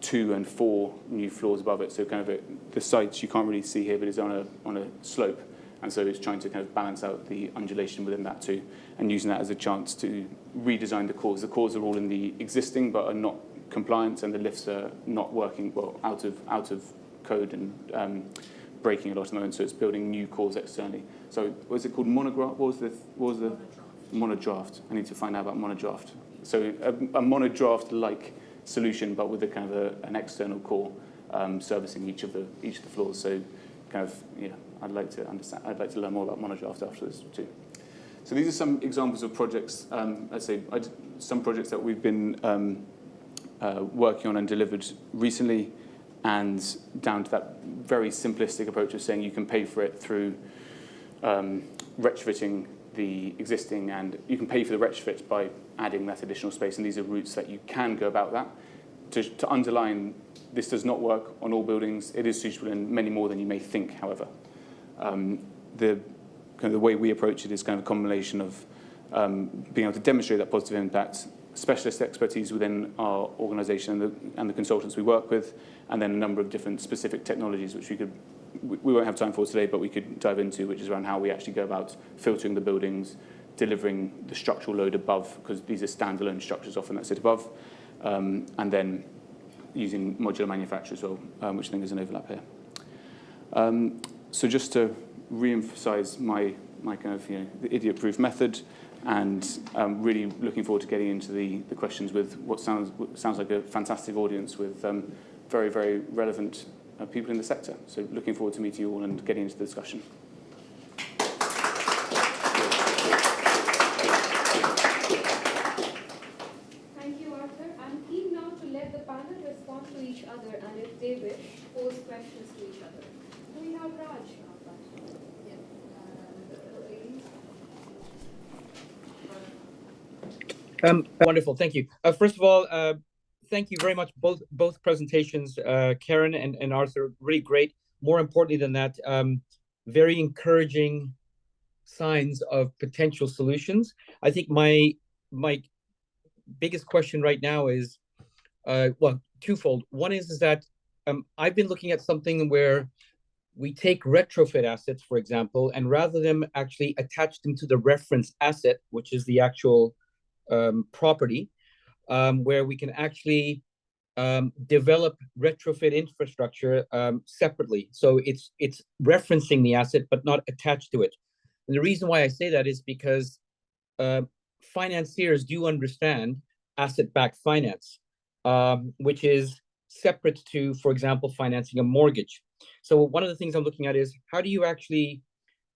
2 and 4 new floors above it. So kind of the sites you can't really see here, but it's on a slope, and so it's trying to kind of balance out the undulation within that too, and using that as a chance to redesign the cores. The cores are all in the existing, but are not compliant, and the lifts are not working well, out of code and breaking a lot at the moment, so it's building new cores externally. So was it called monograph? What was the monodraft? I need to find out about monodraft. So a monodraft-like solution, but with a kind of an external core servicing each of the floors. So kind of, I'd like to learn more about monodraft after this too. So these are some examples of projects. Let's say some projects that we've been working on and delivered recently, and down to that very simplistic approach of saying you can pay for it through retrofitting the existing, and you can pay for the retrofit by adding that additional space, and these are routes that you can go about that. To underline, this does not work on all buildings. It is suitable in many more than you may think, however. The way we approach it is kind of a combination of being able to demonstrate that positive impact, specialist expertise within our organisation and the consultants we work with, and then a number of different specific technologies which we won't have time for today, but we could dive into, which is around how we actually go about filtering the buildings, delivering the structural load above, because these are standalone structures often that sit above, and then using modular manufacture as well, which I think is an overlap here. So just to re-emphasise my kind of the idiot-proof method, and really looking forward to getting into the questions with what sounds like a fantastic audience with very, very relevant people in the sector. So looking forward to meeting you all and getting into the discussion. Thank you, Arthur. I'm keen now to let the panel respond to each other, and if they wish, pose questions to each other. Do we have Raj? Wonderful, thank you. First of all, thank you very much, both presentations, Karen and Arthur, really great. More importantly than that, very encouraging signs of potential solutions. I think my biggest question right now is, well, twofold. One is that I've been looking at something where we take retrofit assets, for example, and rather than actually attach them to the reference asset, which is the actual property, where we can actually develop retrofit infrastructure separately. So it's referencing the asset, but not attached to it. And the reason why I say that is because financiers do understand asset-backed finance, which is separate to, for example, financing a mortgage. So one of the things I'm looking at is how do you actually,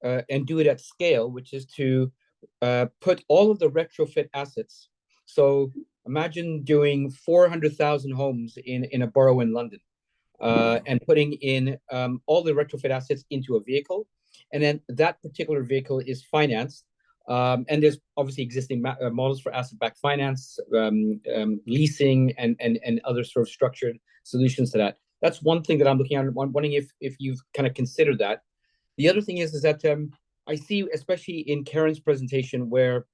and do it at scale, which is to put all of the retrofit assets. So imagine doing 400,000 homes in a borough in London, and putting in all the retrofit assets into a vehicle. And then that particular vehicle is financed. And there's obviously existing models for asset-backed finance, leasing, and other sort of structured solutions to that. that's one thing that I'm looking at. I'm wondering if you've kind of considered that. The other thing is that I see, especially in Karen's presentation, where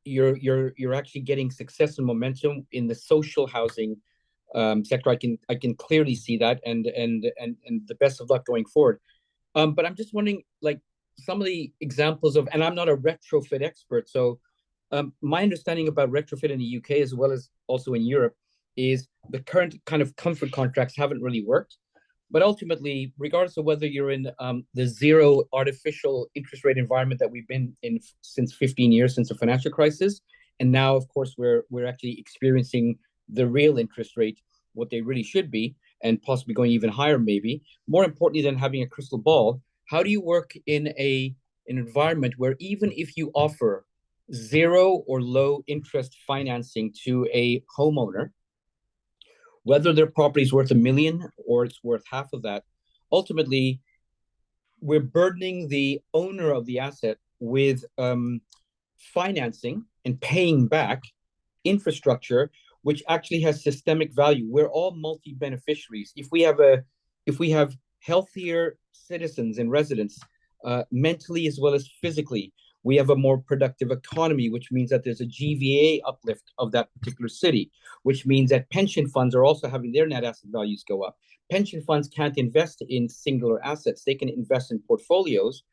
you're actually getting success and momentum in the social housing sector. I can clearly see that, and the best of luck going forward. But I'm just wondering, like, some of the examples of, and I'm not a retrofit expert, so my understanding about retrofit in the UK as well as also in Europe is the current kind of comfort contracts haven't really worked. But ultimately, regardless of whether you're in the zero artificial interest rate environment that we've been in since 15 years, since the financial crisis, and now, of course, we're actually experiencing the real interest rate, what they really should be, and possibly going even higher, maybe. More importantly than having a crystal ball, how do you work in an environment where even if you offer zero or low interest financing to a homeowner, whether their property is worth $1 million or it's worth half of that, ultimately, we're burdening the owner of the asset with financing and paying back infrastructure, which actually has systemic value. We're all multi-beneficiaries. If we have healthier citizens and residents, mentally as well as physically, we have a more productive economy, which means that there's a GVA uplift of that particular city, which means that pension funds are also having their net asset values go up. Pension funds can't invest in singular assets. They can invest in portfolios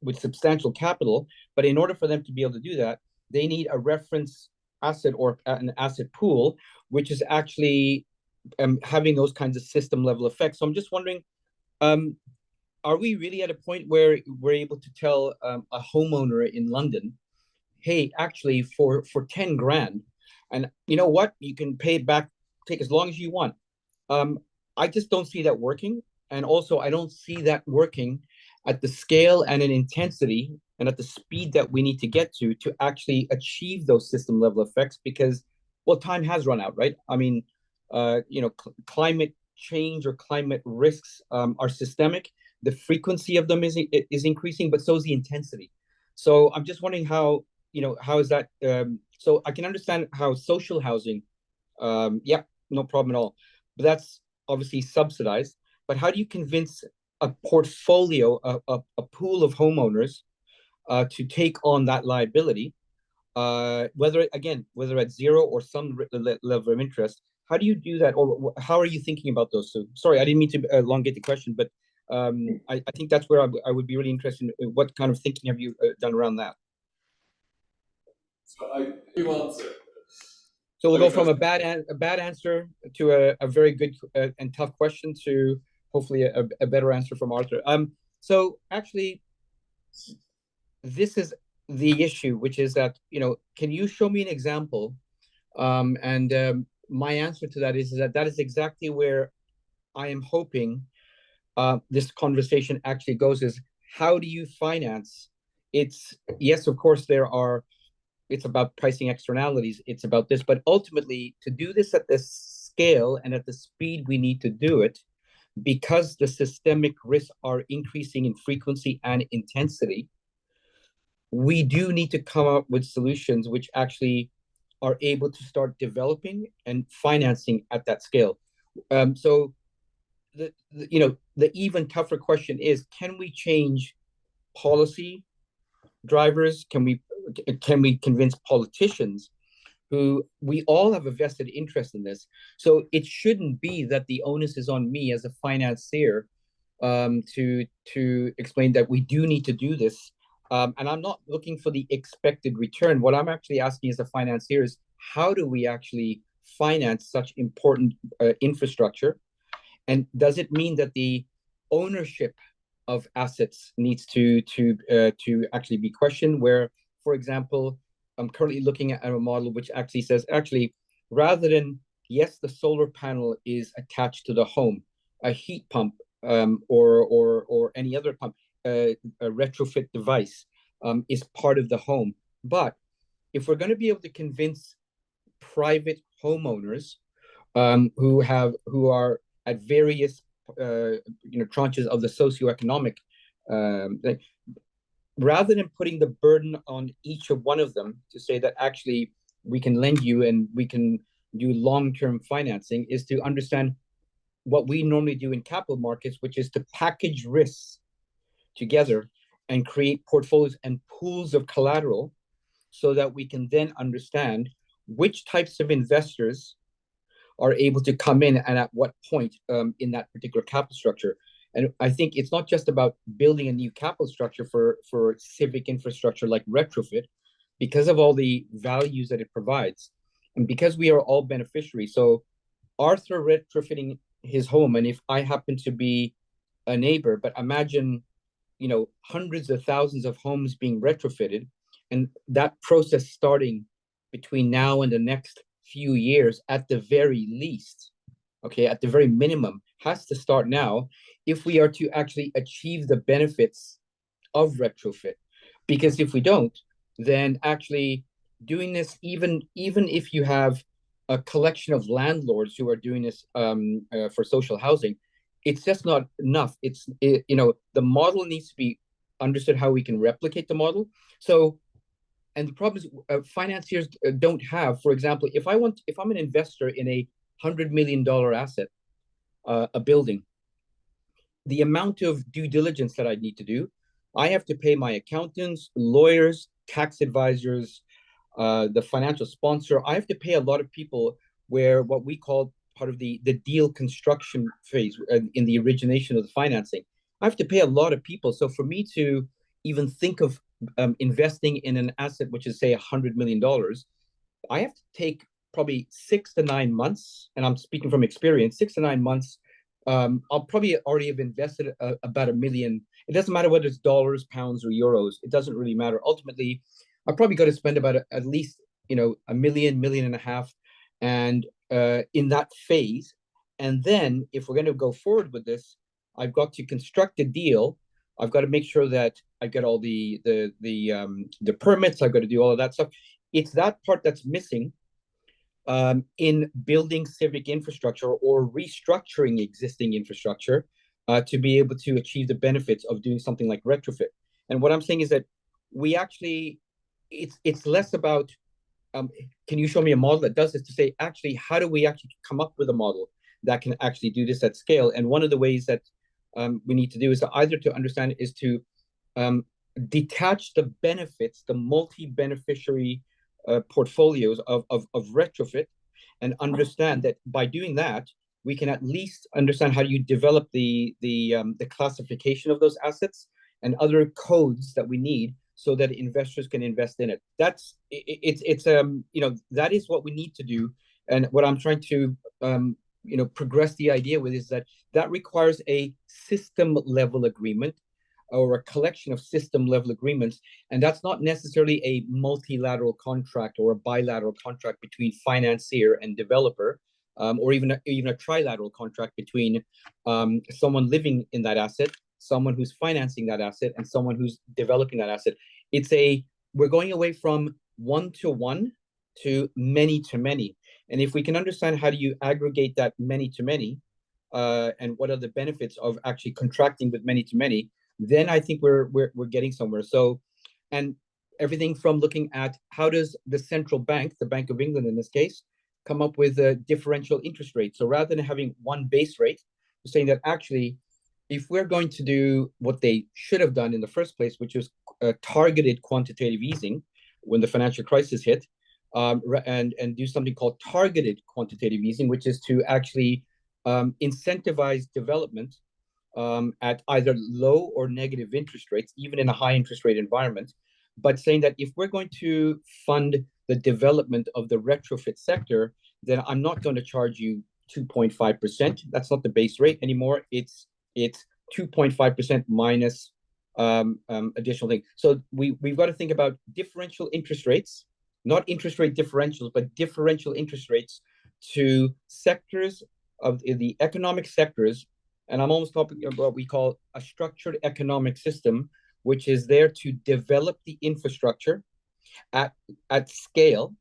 with substantial capital. But in order for them to be able to do that, they need a reference asset or an asset pool, which is actually having those kinds of system level effects. So I'm just wondering, are we really at a point where we're able to tell a homeowner in London, hey, actually for 10 grand, and you know what, you can pay it back, take as long as you want. I just don't see that working. And also I don't see that working at the scale and an intensity and at the speed that we need to get to actually achieve those system level effects, because, well, time has run out, right? I mean, climate change or climate risks are systemic. The frequency of them is increasing, but so is the intensity. So I'm just wondering how is that? So I can understand how social housing, yeah, no problem at all. But that's obviously subsidized. But how do you convince a portfolio, a pool of homeowners to take on that liability, whether at zero or some level of interest? How do you do that, or how are you thinking about those? So, sorry, I didn't mean to elongate the question, but I think that's where I would be really interested in what kind of thinking have you done around that? So I do answer. So we'll go from a bad answer to a very good and tough question to hopefully a better answer from Arthur. So actually, this is the issue, which is that, can you show me an example? My answer to that is that is exactly where I am hoping this conversation actually goes, is how do you finance? Yes, of course, it's about pricing externalities, it's about this, but ultimately to do this at this scale and at the speed we need to do it, because the systemic risks are increasing in frequency and intensity, we do need to come up with solutions which actually are able to start developing and financing at that scale. So the even tougher question is, can we change policy drivers? Can we convince politicians, who we all have a vested interest in this? So it shouldn't be that the onus is on me as a financier to explain that we do need to do this. And I'm not looking for the expected return. What I'm actually asking as a financier is, how do we actually finance such important infrastructure? And does it mean that the ownership of assets needs to actually be questioned? Where, for example, I'm currently looking at a model which actually says, rather than, yes, the solar panel is attached to the home, a heat pump or any other pump, a retrofit device is part of the home. But if we're going to be able to convince private homeowners who are at various tranches of the socioeconomic, rather than putting the burden on each of one of them to say that actually we can lend you and we can do long-term financing, is to understand what we normally do in capital markets, which is to package risks together and create portfolios and pools of collateral so that we can then understand which types of investors are able to come in and at what point in that particular capital structure. And I think it's not just about building a new capital structure for civic infrastructure like retrofit, because of all the values that it provides, and because we are all beneficiaries. So Arthur retrofitting his home, and if I happen to be a neighbor, but imagine, hundreds of thousands of homes being retrofitted, and that process starting between now and the next few years at the very least, okay, at the very minimum, has to start now if we are to actually achieve the benefits of retrofit. Because if we don't, then actually doing this, even if you have a collection of landlords who are doing this for social housing, it's just not enough. The model needs to be understood how we can replicate the model. So, and the problem is financiers don't have, for example, if I'm an investor in a $100 million asset, a building, the amount of due diligence that I need to do, I have to pay my accountants, lawyers, tax advisors, the financial sponsor. I have to pay a lot of people where what we call part of the deal construction phase in the origination of the financing. I have to pay a lot of people. So for me to even think of investing in an asset, which is say $100 million, I have to take probably 6 to 9 months. And I'm speaking from experience, 6 to 9 months. I'll probably already have invested about $1 million. It doesn't matter whether it's dollars, pounds, or euros. It doesn't really matter. Ultimately, I've probably got to spend about at least $1 million, $1.5 million, and in that phase. And then, if we're going to go forward with this, I've got to construct a deal. I've got to make sure that I get all the permits. I've got to do all of that stuff. It's that part that's missing in building civic infrastructure or restructuring existing infrastructure to be able to achieve the benefits of doing something like retrofit. And what I'm saying is that we actually, it's less about, can you show me a model that does this, to say, actually, how do we actually come up with a model that can actually do this at scale? And one of the ways that we need to do is to either to understand is to detach the benefits, the multi-beneficiary portfolios of retrofit, and understand that by doing that, we can at least understand how you develop the classification of those assets and other codes that we need so that investors can invest in it. That is what we need to do. And what I'm trying to progress the idea with is that requires a system level agreement or a collection of system level agreements. And that's not necessarily a multilateral contract or a bilateral contract between financier and developer, or even a trilateral contract between someone living in that asset, someone who's financing that asset, and someone who's developing that asset. We're going away from one-to-one to many-to-many. And if we can understand how do you aggregate that many-to-many, and what are the benefits of actually contracting with many-to-many, then I think we're getting somewhere. So, and everything from looking at how does the central bank, the Bank of England in this case, come up with a differential interest rate. So rather than having one base rate, we're saying that actually, if we're going to do what they should have done in the first place, which was targeted quantitative easing when the financial crisis hit, and do something called targeted quantitative easing, which is to actually incentivize development at either low or negative interest rates, even in a high interest rate environment, but saying that if we're going to fund the development of the retrofit sector, then I'm not going to charge you 2.5%. That's not the base rate anymore. It's 2.5% minus additional thing. So we've got to think about differential interest rates, not interest rate differentials, but differential interest rates to sectors of the economic sectors. And I'm almost talking about what we call a structured economic system, which is there to develop the infrastructure at scale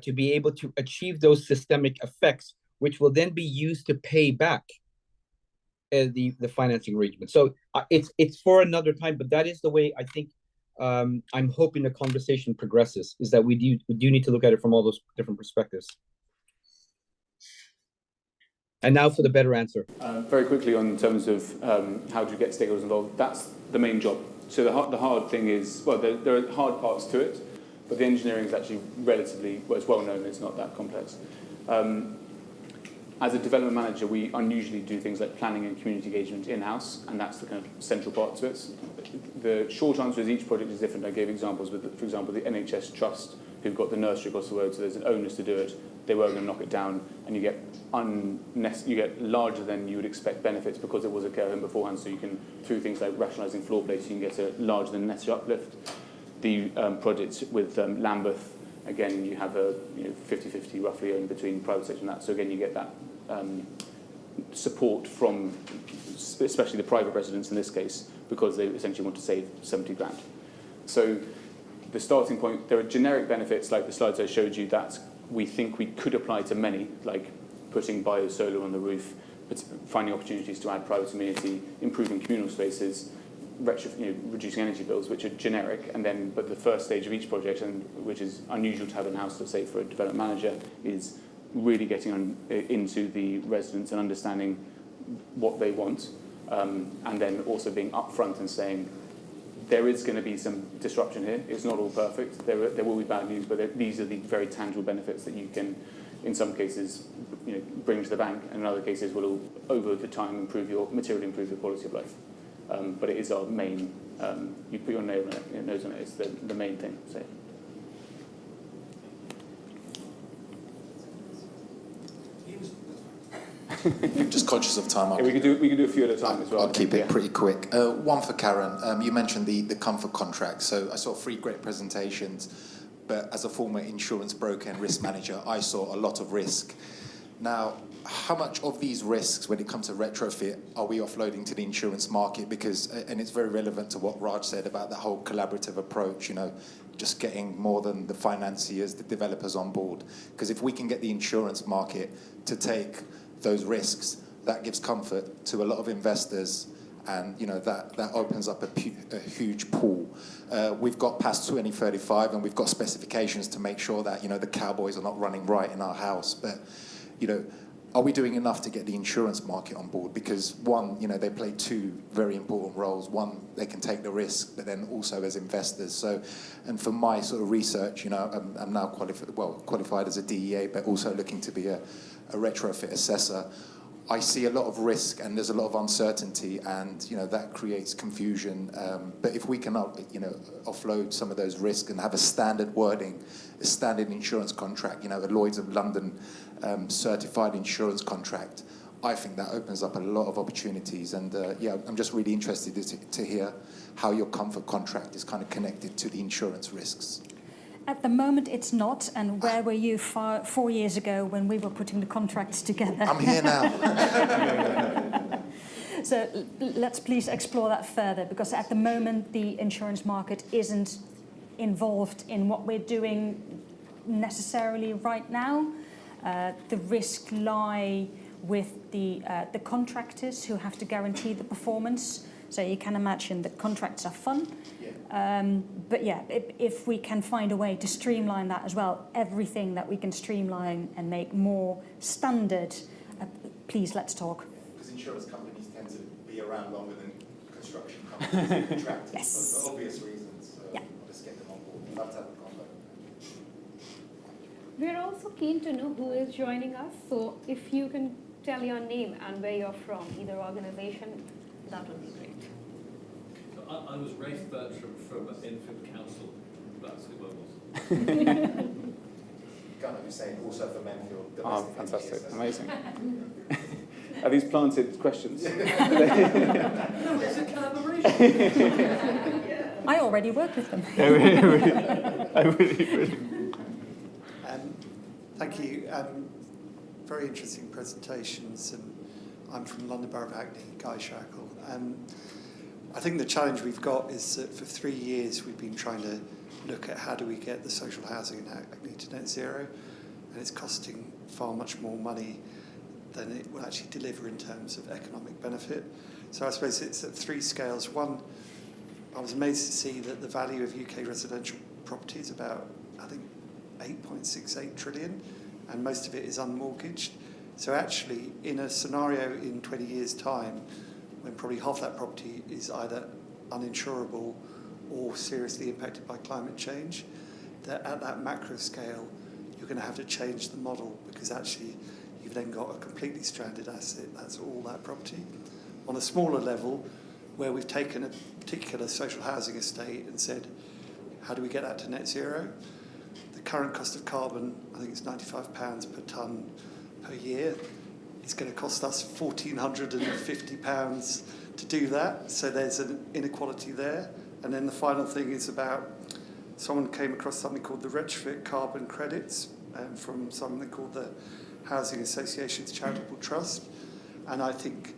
to be able to achieve those systemic effects, which will then be used to pay back the financing arrangement. So it's for another time, but that is the way I think I'm hoping the conversation progresses, is that we do need to look at it from all those different perspectives. And now for the better answer. Very quickly on terms of how do you get stakeholders involved, that's the main job. So the hard thing is, well, there are hard parts to it, but the engineering is actually relatively, well, it's well known, it's not that complex. As a development manager, we unusually do things like planning and community engagement in-house, and that's the kind of central part to it. The short answer is each project is different. I gave examples with, for example, the NHS Trust, who've got the nursery across the road, so there's an onus to do it. They were going to knock it down, and you get larger than you would expect benefits because it was a care home beforehand, so you can, through things like rationalising floor plates, you can get a larger than necessary uplift. The projects with Lambeth, again, you have a 50-50 roughly in between private sector and that. So again, you get that support from especially the private residents in this case, because they essentially want to save 70 grand. So the starting point, there are generic benefits like the slides I showed you that we think we could apply to many, like putting biosolar on the roof, finding opportunities to add private amenity, improving communal spaces, reducing energy bills, which are generic, and then but the first stage of each project, and which is unusual to have in-house, let's say for a development manager, is really getting into the residents and understanding what they want, and then also being upfront and saying there is going to be some disruption here. It's not all perfect. There will be bad news, but these are the very tangible benefits that you can, in some cases, bring to the bank, and in other cases will over the time materially improve your quality of life. But it is our main. You put your nose on it. It's the main thing. So. Just conscious of time. Yeah, we could do a few at a time as well. I'll keep it pretty quick. One for Karen. You mentioned the comfort contract. So I saw 3 great presentations, but as a former insurance broker and risk manager, I saw a lot of risk. Now, how much of these risks, when it comes to retrofit, are we offloading to the insurance market? Because, and it's very relevant to what Raj said about the whole collaborative approach, just getting more than the financiers, the developers on board. Because if we can get the insurance market to take those risks, that gives comfort to a lot of investors, and that opens up a huge pool. We've got past 2035, and we've got specifications to make sure that the cowboys are not running right in our house. But are we doing enough to get the insurance market on board? Because one, they play 2 very important roles. One, they can take the risk, but then also as investors. So, and for my sort of research, I'm now qualified as a DEA, but also looking to be a retrofit assessor. I see a lot of risk, and there's a lot of uncertainty, and that creates confusion. But if we can, offload some of those risks and have a standard wording, a standard insurance contract, a Lloyd's of London certified insurance contract, I think that opens up a lot of opportunities. And I'm just really interested to hear how your comfort contract is kind of connected to the insurance risks. At the moment, it's not. And where were you 4 years ago when we were putting the contracts together? I'm here now. So let's please explore that further, because at the moment, the insurance market isn't involved in what we're doing necessarily right now. The risk lie with the contractors who have to guarantee the performance. So you can imagine that contracts are fun. But yeah, if we can find a way to streamline that as well, everything that we can streamline and make more standard, please let's talk. Because insurance companies tend to be around longer than construction companies and contractors, Yes. for obvious reasons. So Yeah. let's get them on board. Love to have a convo. We're also keen to know who is joining us. So if you can tell your name and where you're from, either organization, that would be great. I was Rafe Bertram from Infant Council. That's who I was. Gunnar Hussain, also for Menfield. Oh, fantastic. Amazing. Are these planted questions? No, it's a collaboration. I already work with them. I really. Thank you. Very interesting presentations. And I'm from London Borough of Hackney, Guy Shackle. I think the challenge we've got is that for 3 years we've been trying to look at how do we get the social housing in Hackney to net zero, and it's costing far much more money than it will actually deliver in terms of economic benefit. So I suppose it's at 3 scales. One, I was amazed to see that the value of UK residential property is about, I think, 8.68 trillion, and most of it is unmortgaged. So actually, in a scenario in 20 years' time, when probably half that property is either uninsurable or seriously impacted by climate change, that at that macro scale, you're going to have to change the model, because actually you've then got a completely stranded asset. That's all that property. On a smaller level, where we've taken a particular social housing estate and said, how do we get that to net zero? The current cost of carbon, I think it's £95 per tonne per year. It's going to cost us £1,450 to do that. So there's an inequality there. And then the final thing is about, someone came across something called the Retrofit carbon credits from something called the Housing Association's Charitable Trust. And I think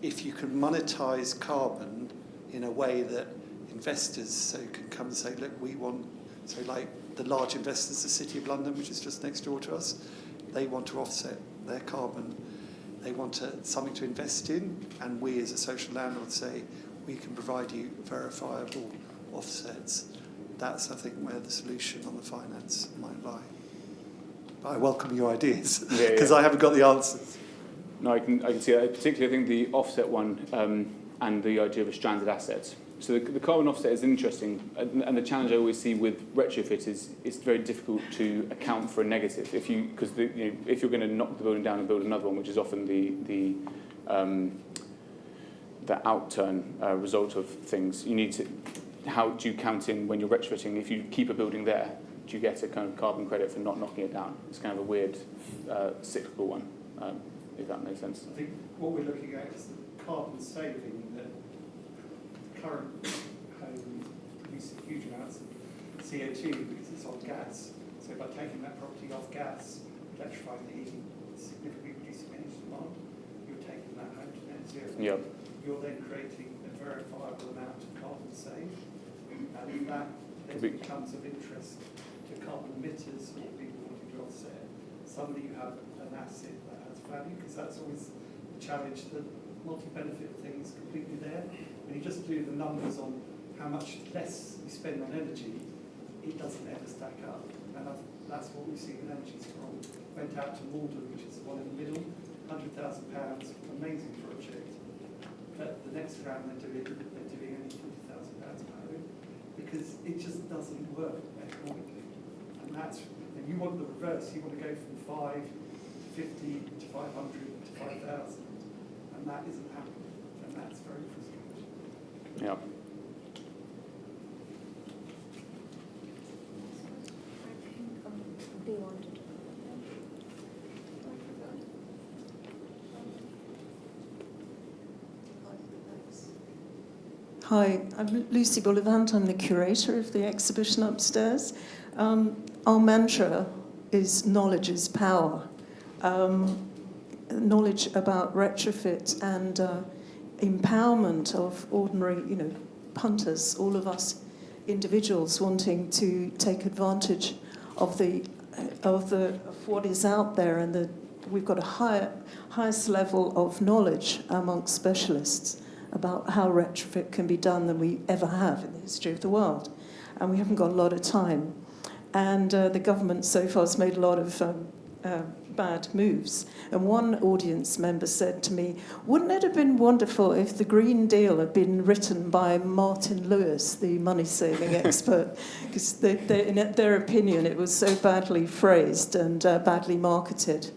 if you can monetize carbon in a way that investors so can come and say, look, we want, so like the large investors, the City of London, which is just next door to us, they want to offset their carbon. They want something to invest in, and we as a social landlord say, we can provide you verifiable offsets. That's, I think, where the solution on the finance might lie. But I welcome your ideas, because I haven't got the answers. No, I can see that. Particularly, I think the offset one and the idea of a stranded asset. So the carbon offset is interesting, and the challenge I always see with retrofit is it's very difficult to account for a negative. If you're going to knock the building down and build another one, which is often the outturn result of things, you need to. How do you count in when you're retrofitting? If you keep a building there, do you get a kind of carbon credit for not knocking it down? It's kind of a weird cyclical one, if that makes sense. I think what we're looking at is the carbon saving that current home produces huge amounts of CO2 because it's on gas. So by taking that property off gas, electrifying the heating, significantly reducing energy demand, you're taking that home to net zero. Yep. You're then creating a verifiable amount of carbon saved, and that then becomes of interest to carbon emitters or people wanting to offset. Suddenly you have an asset that has value, because that's always the challenge. The multi-benefit thing is completely there. When you just do the numbers on how much less we spend on energy, it doesn't ever stack up. And that's what we've seen with energy scroll. Went out to Malden, which is the one in the middle, £100,000, amazing project. But the next round they're doing only £40,000 per home, because it just doesn't work economically. And you want the reverse. You want to go from 5 to 50 to 500 to 5,000, and that isn't happening, and that's very frustrating. Yeah. Hi, I'm Lucy Bullivant. I'm the curator of the exhibition upstairs. Our mantra is knowledge is power. Knowledge about retrofit and empowerment of ordinary, punters, all of us individuals wanting to take advantage of what is out there, and we've got a highest level of knowledge amongst specialists about how retrofit can be done than we ever have in the history of the world. And we haven't got a lot of time. And the government so far has made a lot of bad moves. And one audience member said to me, wouldn't it have been wonderful if the Green Deal had been written by Martin Lewis, the money-saving expert? Because in their opinion, it was so badly phrased and badly marketed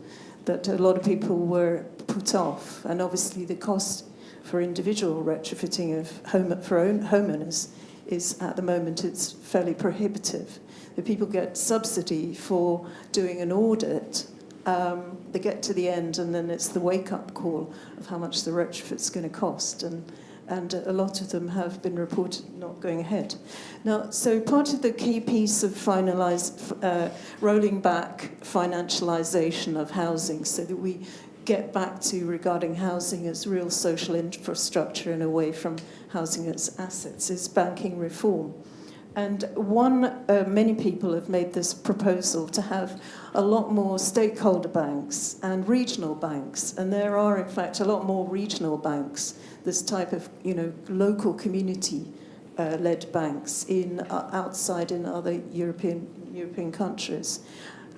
that a lot of people were put off. And obviously the cost for individual retrofitting of homeowners is, at the moment, it's fairly prohibitive. The people get subsidy for doing an audit. They get to the end, and then it's the wake-up call of how much the retrofit's going to cost, and a lot of them have been reported not going ahead. Now, so part of the key piece of rolling back financialisation of housing, so that we get back to regarding housing as real social infrastructure and away from housing as assets, is banking reform. And many people have made this proposal to have a lot more stakeholder banks and regional banks, and there are in fact a lot more regional banks, this type of local community led banks outside in other European countries.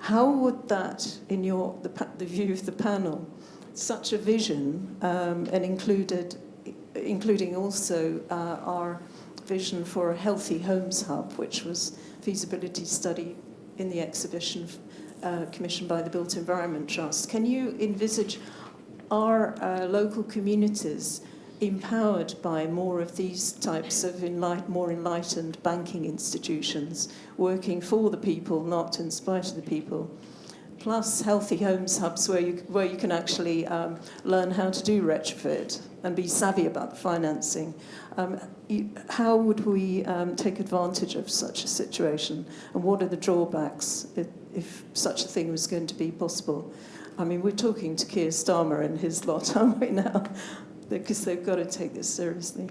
How would that, in the view of the panel, such a vision, and including also our vision for a healthy homes hub, which was feasibility study in the exhibition commissioned by the Built Environment Trust. Can you envisage our local communities empowered by more of these types of more enlightened banking institutions, working for the people, not in spite of the people, plus healthy homes hubs where you can actually learn how to do retrofit and be savvy about the financing? How would we take advantage of such a situation, and what are the drawbacks if such a thing was going to be possible? I mean, we're talking to Keir Starmer and his lot, aren't we now? Because they've got to take this seriously.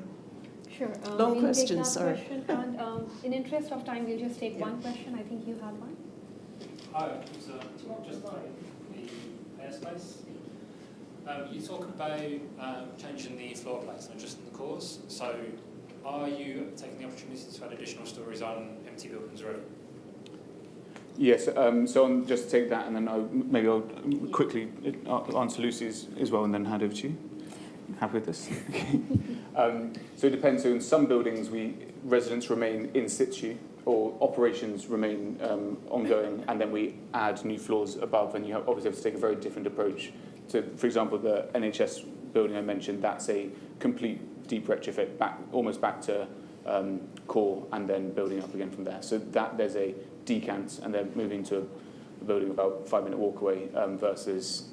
Sure. Long question, sorry. Question, and in interest of time, we'll just take one question. I think you had one. Hi, it's just like the airspace. You talk about changing the floor plans and adjusting the cores. So, are you taking the opportunity to add additional stories on empty buildings already? Yes, so just to take that, and then I'll quickly answer Lucy's as well, and then hand over to you. Happy with this? So it depends. So in some buildings, residents remain in situ, or operations remain ongoing, and then we add new floors above, and you obviously have to take a very different approach. So, for example, the NHS building I mentioned, that's a complete deep retrofit, almost back to core, and then building up again from there. So that there's a decant, and then moving to a building about a 5-minute walk away versus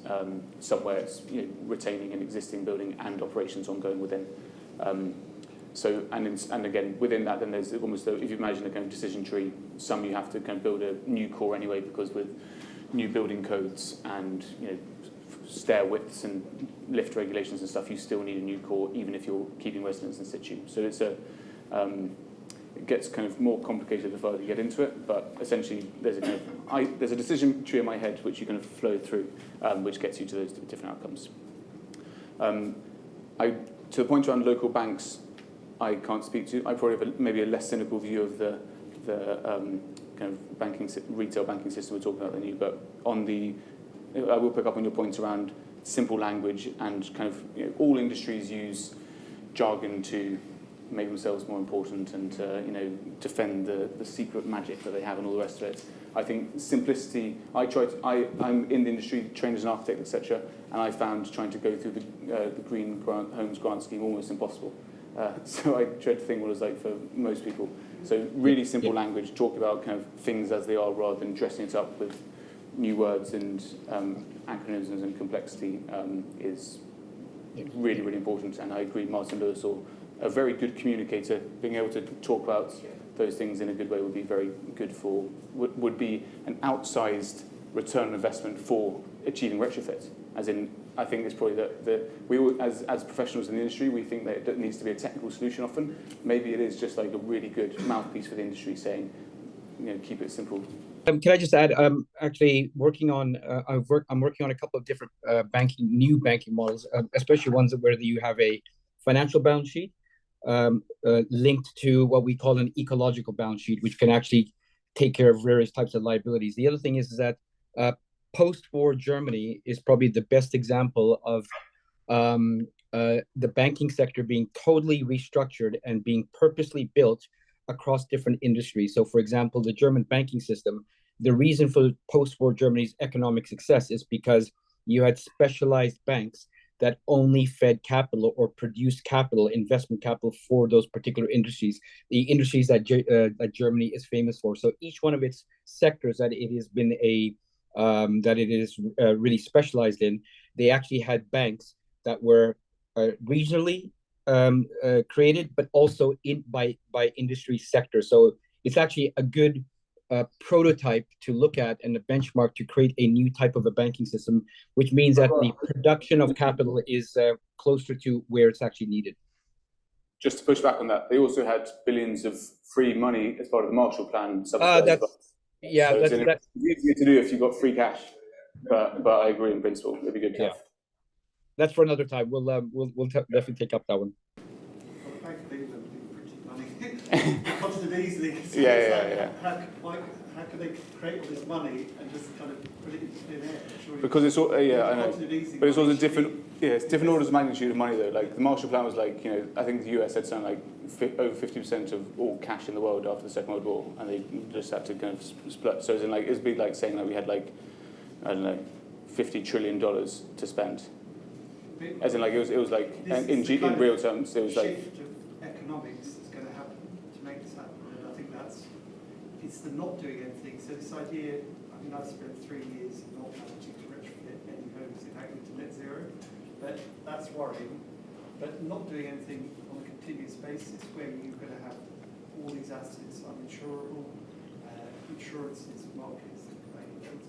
somewhere it's retaining an existing building and operations ongoing within. So and again within that, then there's almost if you imagine a kind of decision tree. Some you have to kind of build a new core anyway, because with new building codes and stair widths and lift regulations and stuff, you still need a new core even if you're keeping residents in situ. So it's it gets kind of more complicated the further you get into it, but essentially there's a decision tree in my head which you kind of flow through, which gets you to those different outcomes. To the point around local banks, I can't speak to. I probably have maybe a less cynical view of the kind of retail banking system we're talking about than you, but I will pick up on your point around simple language and kind of all industries use jargon to make themselves more important and to defend the secret magic that they have and all the rest of it. I think simplicity. I'm in the industry, trained as an architect, etc., and I found trying to go through the Green Homes Grant Scheme almost impossible. So I tried to think what it was like for most people. So really simple language, talk about kind of things as they are rather than dressing it up with new words and acronyms and complexity is really, really important. And I agree, Martin Lewis, or a very good communicator, being able to talk about those things in a good way would be very good would be an outsized return on investment for achieving retrofit. As in, I think it's probably as professionals in the industry, we think that it needs to be a technical solution often. Maybe it is just like a really good mouthpiece for the industry saying, keep it simple. Can I just add? Actually, I'm working on a couple of different new banking models, especially ones where you have a financial balance sheet linked to what we call an ecological balance sheet, which can actually take care of various types of liabilities. The other thing is that post-war Germany is probably the best example of the banking sector being totally restructured and being purposely built across different industries. So, for example, the German banking system, the reason for post-war Germany's economic success is because you had specialized banks that only fed capital or produced capital, investment capital for those particular industries, the industries that Germany is famous for. So each one of its sectors that it has been really specialized in, they actually had banks that were regionally created, but also by industry sector. So it's actually a good prototype to look at and a benchmark to create a new type of a banking system, which means that the production of capital is closer to where it's actually needed. Just to push back on that, they also had billions of free money as part of the Marshall Plan. That's easier to do if you've got free cash. But I agree in principle. It'd be good to have. That's for another time. We'll definitely take up that one. Bank of England, pretty money. it easily. So How can they create all this money and just kind of put it into thin air? Surely Because it's all, yeah, I know. But it's also different. Be... Yeah, it's different orders of magnitude of money though. Like the Marshall Plan was like, I think the US had something like over 50% of all cash in the world after the Second World War, and they just had to kind of split. So it's like it'd be like saying that we had like, I don't know, $50 trillion to spend. As in like it was like in real terms it was like shift of economics that's going to happen to make this happen, and I think it's the not doing anything. So this idea, I mean, I've spent 3 years not managing to retrofit any homes in Hackney to net zero, but that's worrying. But not doing anything on a continuous basis, where you're going to have all these assets uninsurable, insurances markets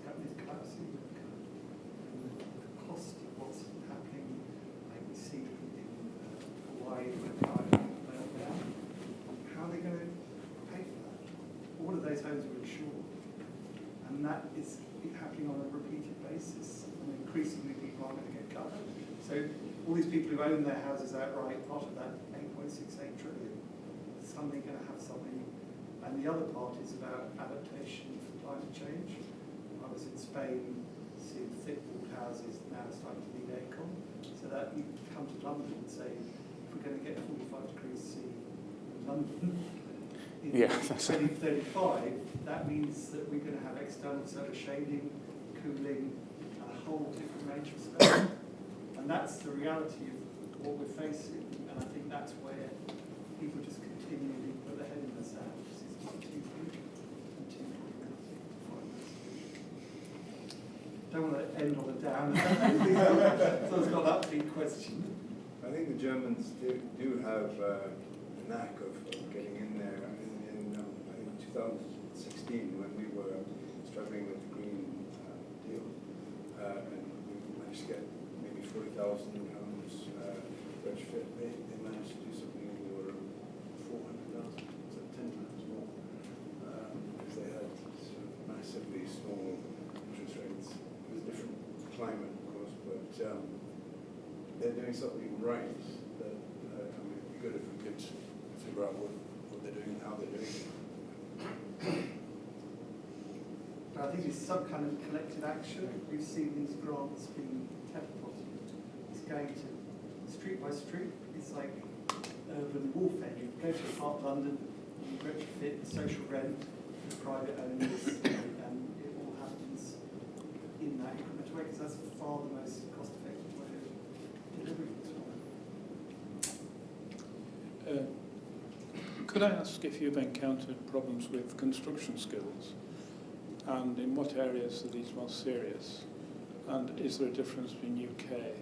companies collapsing, and the cost of what's happening, like we see in Hawaii when how are they going to pay for that? All of those homes are insured, and that is happening on a repeated basis, and increasingly people aren't going to get covered. So all these people who own their houses outright, part of that 8.68 trillion, is suddenly going to have something. And the other part is about adaptation for climate change. I was in Spain seeing thick-walled houses now starting to need aircon, so that you come to London and say, if we're going to get 45 degrees C in London in 2035, that means that we're going to have external solar shading, cooling, and a whole different range of stuff. And that's the reality of what we're facing, and I think that's where people just continually put their head in the sand. Don't want to end on a down. Someone's got that big question. I think the Germans do have a knack of getting in there. In I think 2016, when we were struggling with the Green Deal, and we managed to get maybe 40,000 homes retrofit, they managed to do something in the order of 400,000, so 10 times more, because they had sort of massively small interest rates. It was a different climate, of course, but they're doing something right. That it'd be good if we could figure out what they're doing and how they're doing it. I think it's some kind of collective action. We've seen these grants being teleported. It's going to street by street. It's like urban warfare. You go to a part of London, you retrofit the social rent, the private owners, and it all happens in that incremental way, because that's far the most cost-effective way of delivering this one. Could I ask if you've encountered problems with construction skills, and in what areas are these most serious? And is there a difference between UK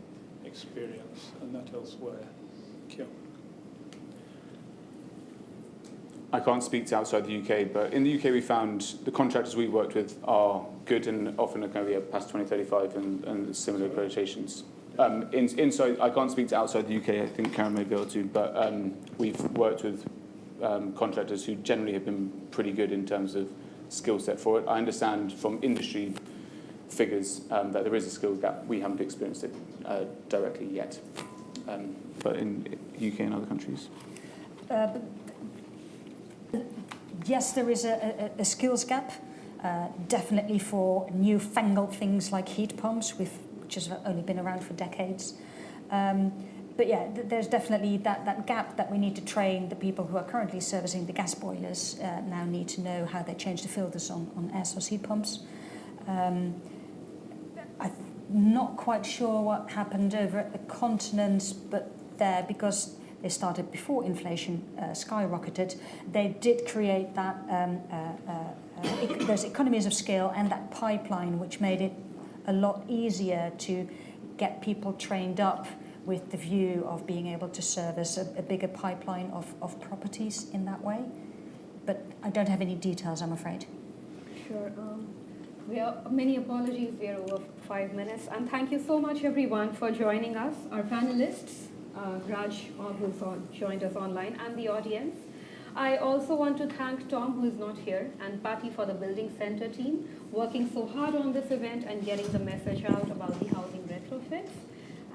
experience and that elsewhere? Thank you. I can't speak to outside the UK, but in the UK we found the contractors we worked with are good and often are going to be past 2035 and similar accreditations. Inside, I can't speak to outside the UK, I think Karen may be able to, but we've worked with contractors who generally have been pretty good in terms of skill set for it. I understand from industry figures that there is a skill gap. We haven't experienced it directly yet, but in UK and other countries. Yes, there is a skills gap, definitely for newfangled things like heat pumps, which has only been around for decades. But yeah, there's definitely that gap that we need to train the people who are currently servicing the gas boilers now need to know how they change the filters on air source heat pumps. I'm not quite sure what happened over at the continent, but there, because they started before inflation skyrocketed, they did create that, those economies of scale and that pipeline, which made it a lot easier to get people trained up with the view of being able to service a bigger pipeline of properties in that way. But I don't have any details, I'm afraid. Sure. Many apologies, we are over 5 minutes. And thank you so much, everyone, for joining us, our panelists, Raj, who's joined us online, and the audience. I also want to thank Tom, who is not here, and Patty for the Building Center team, working so hard on this event and getting the message out about the housing retrofits.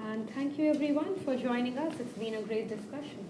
And thank you, everyone, for joining us. It's been a great discussion.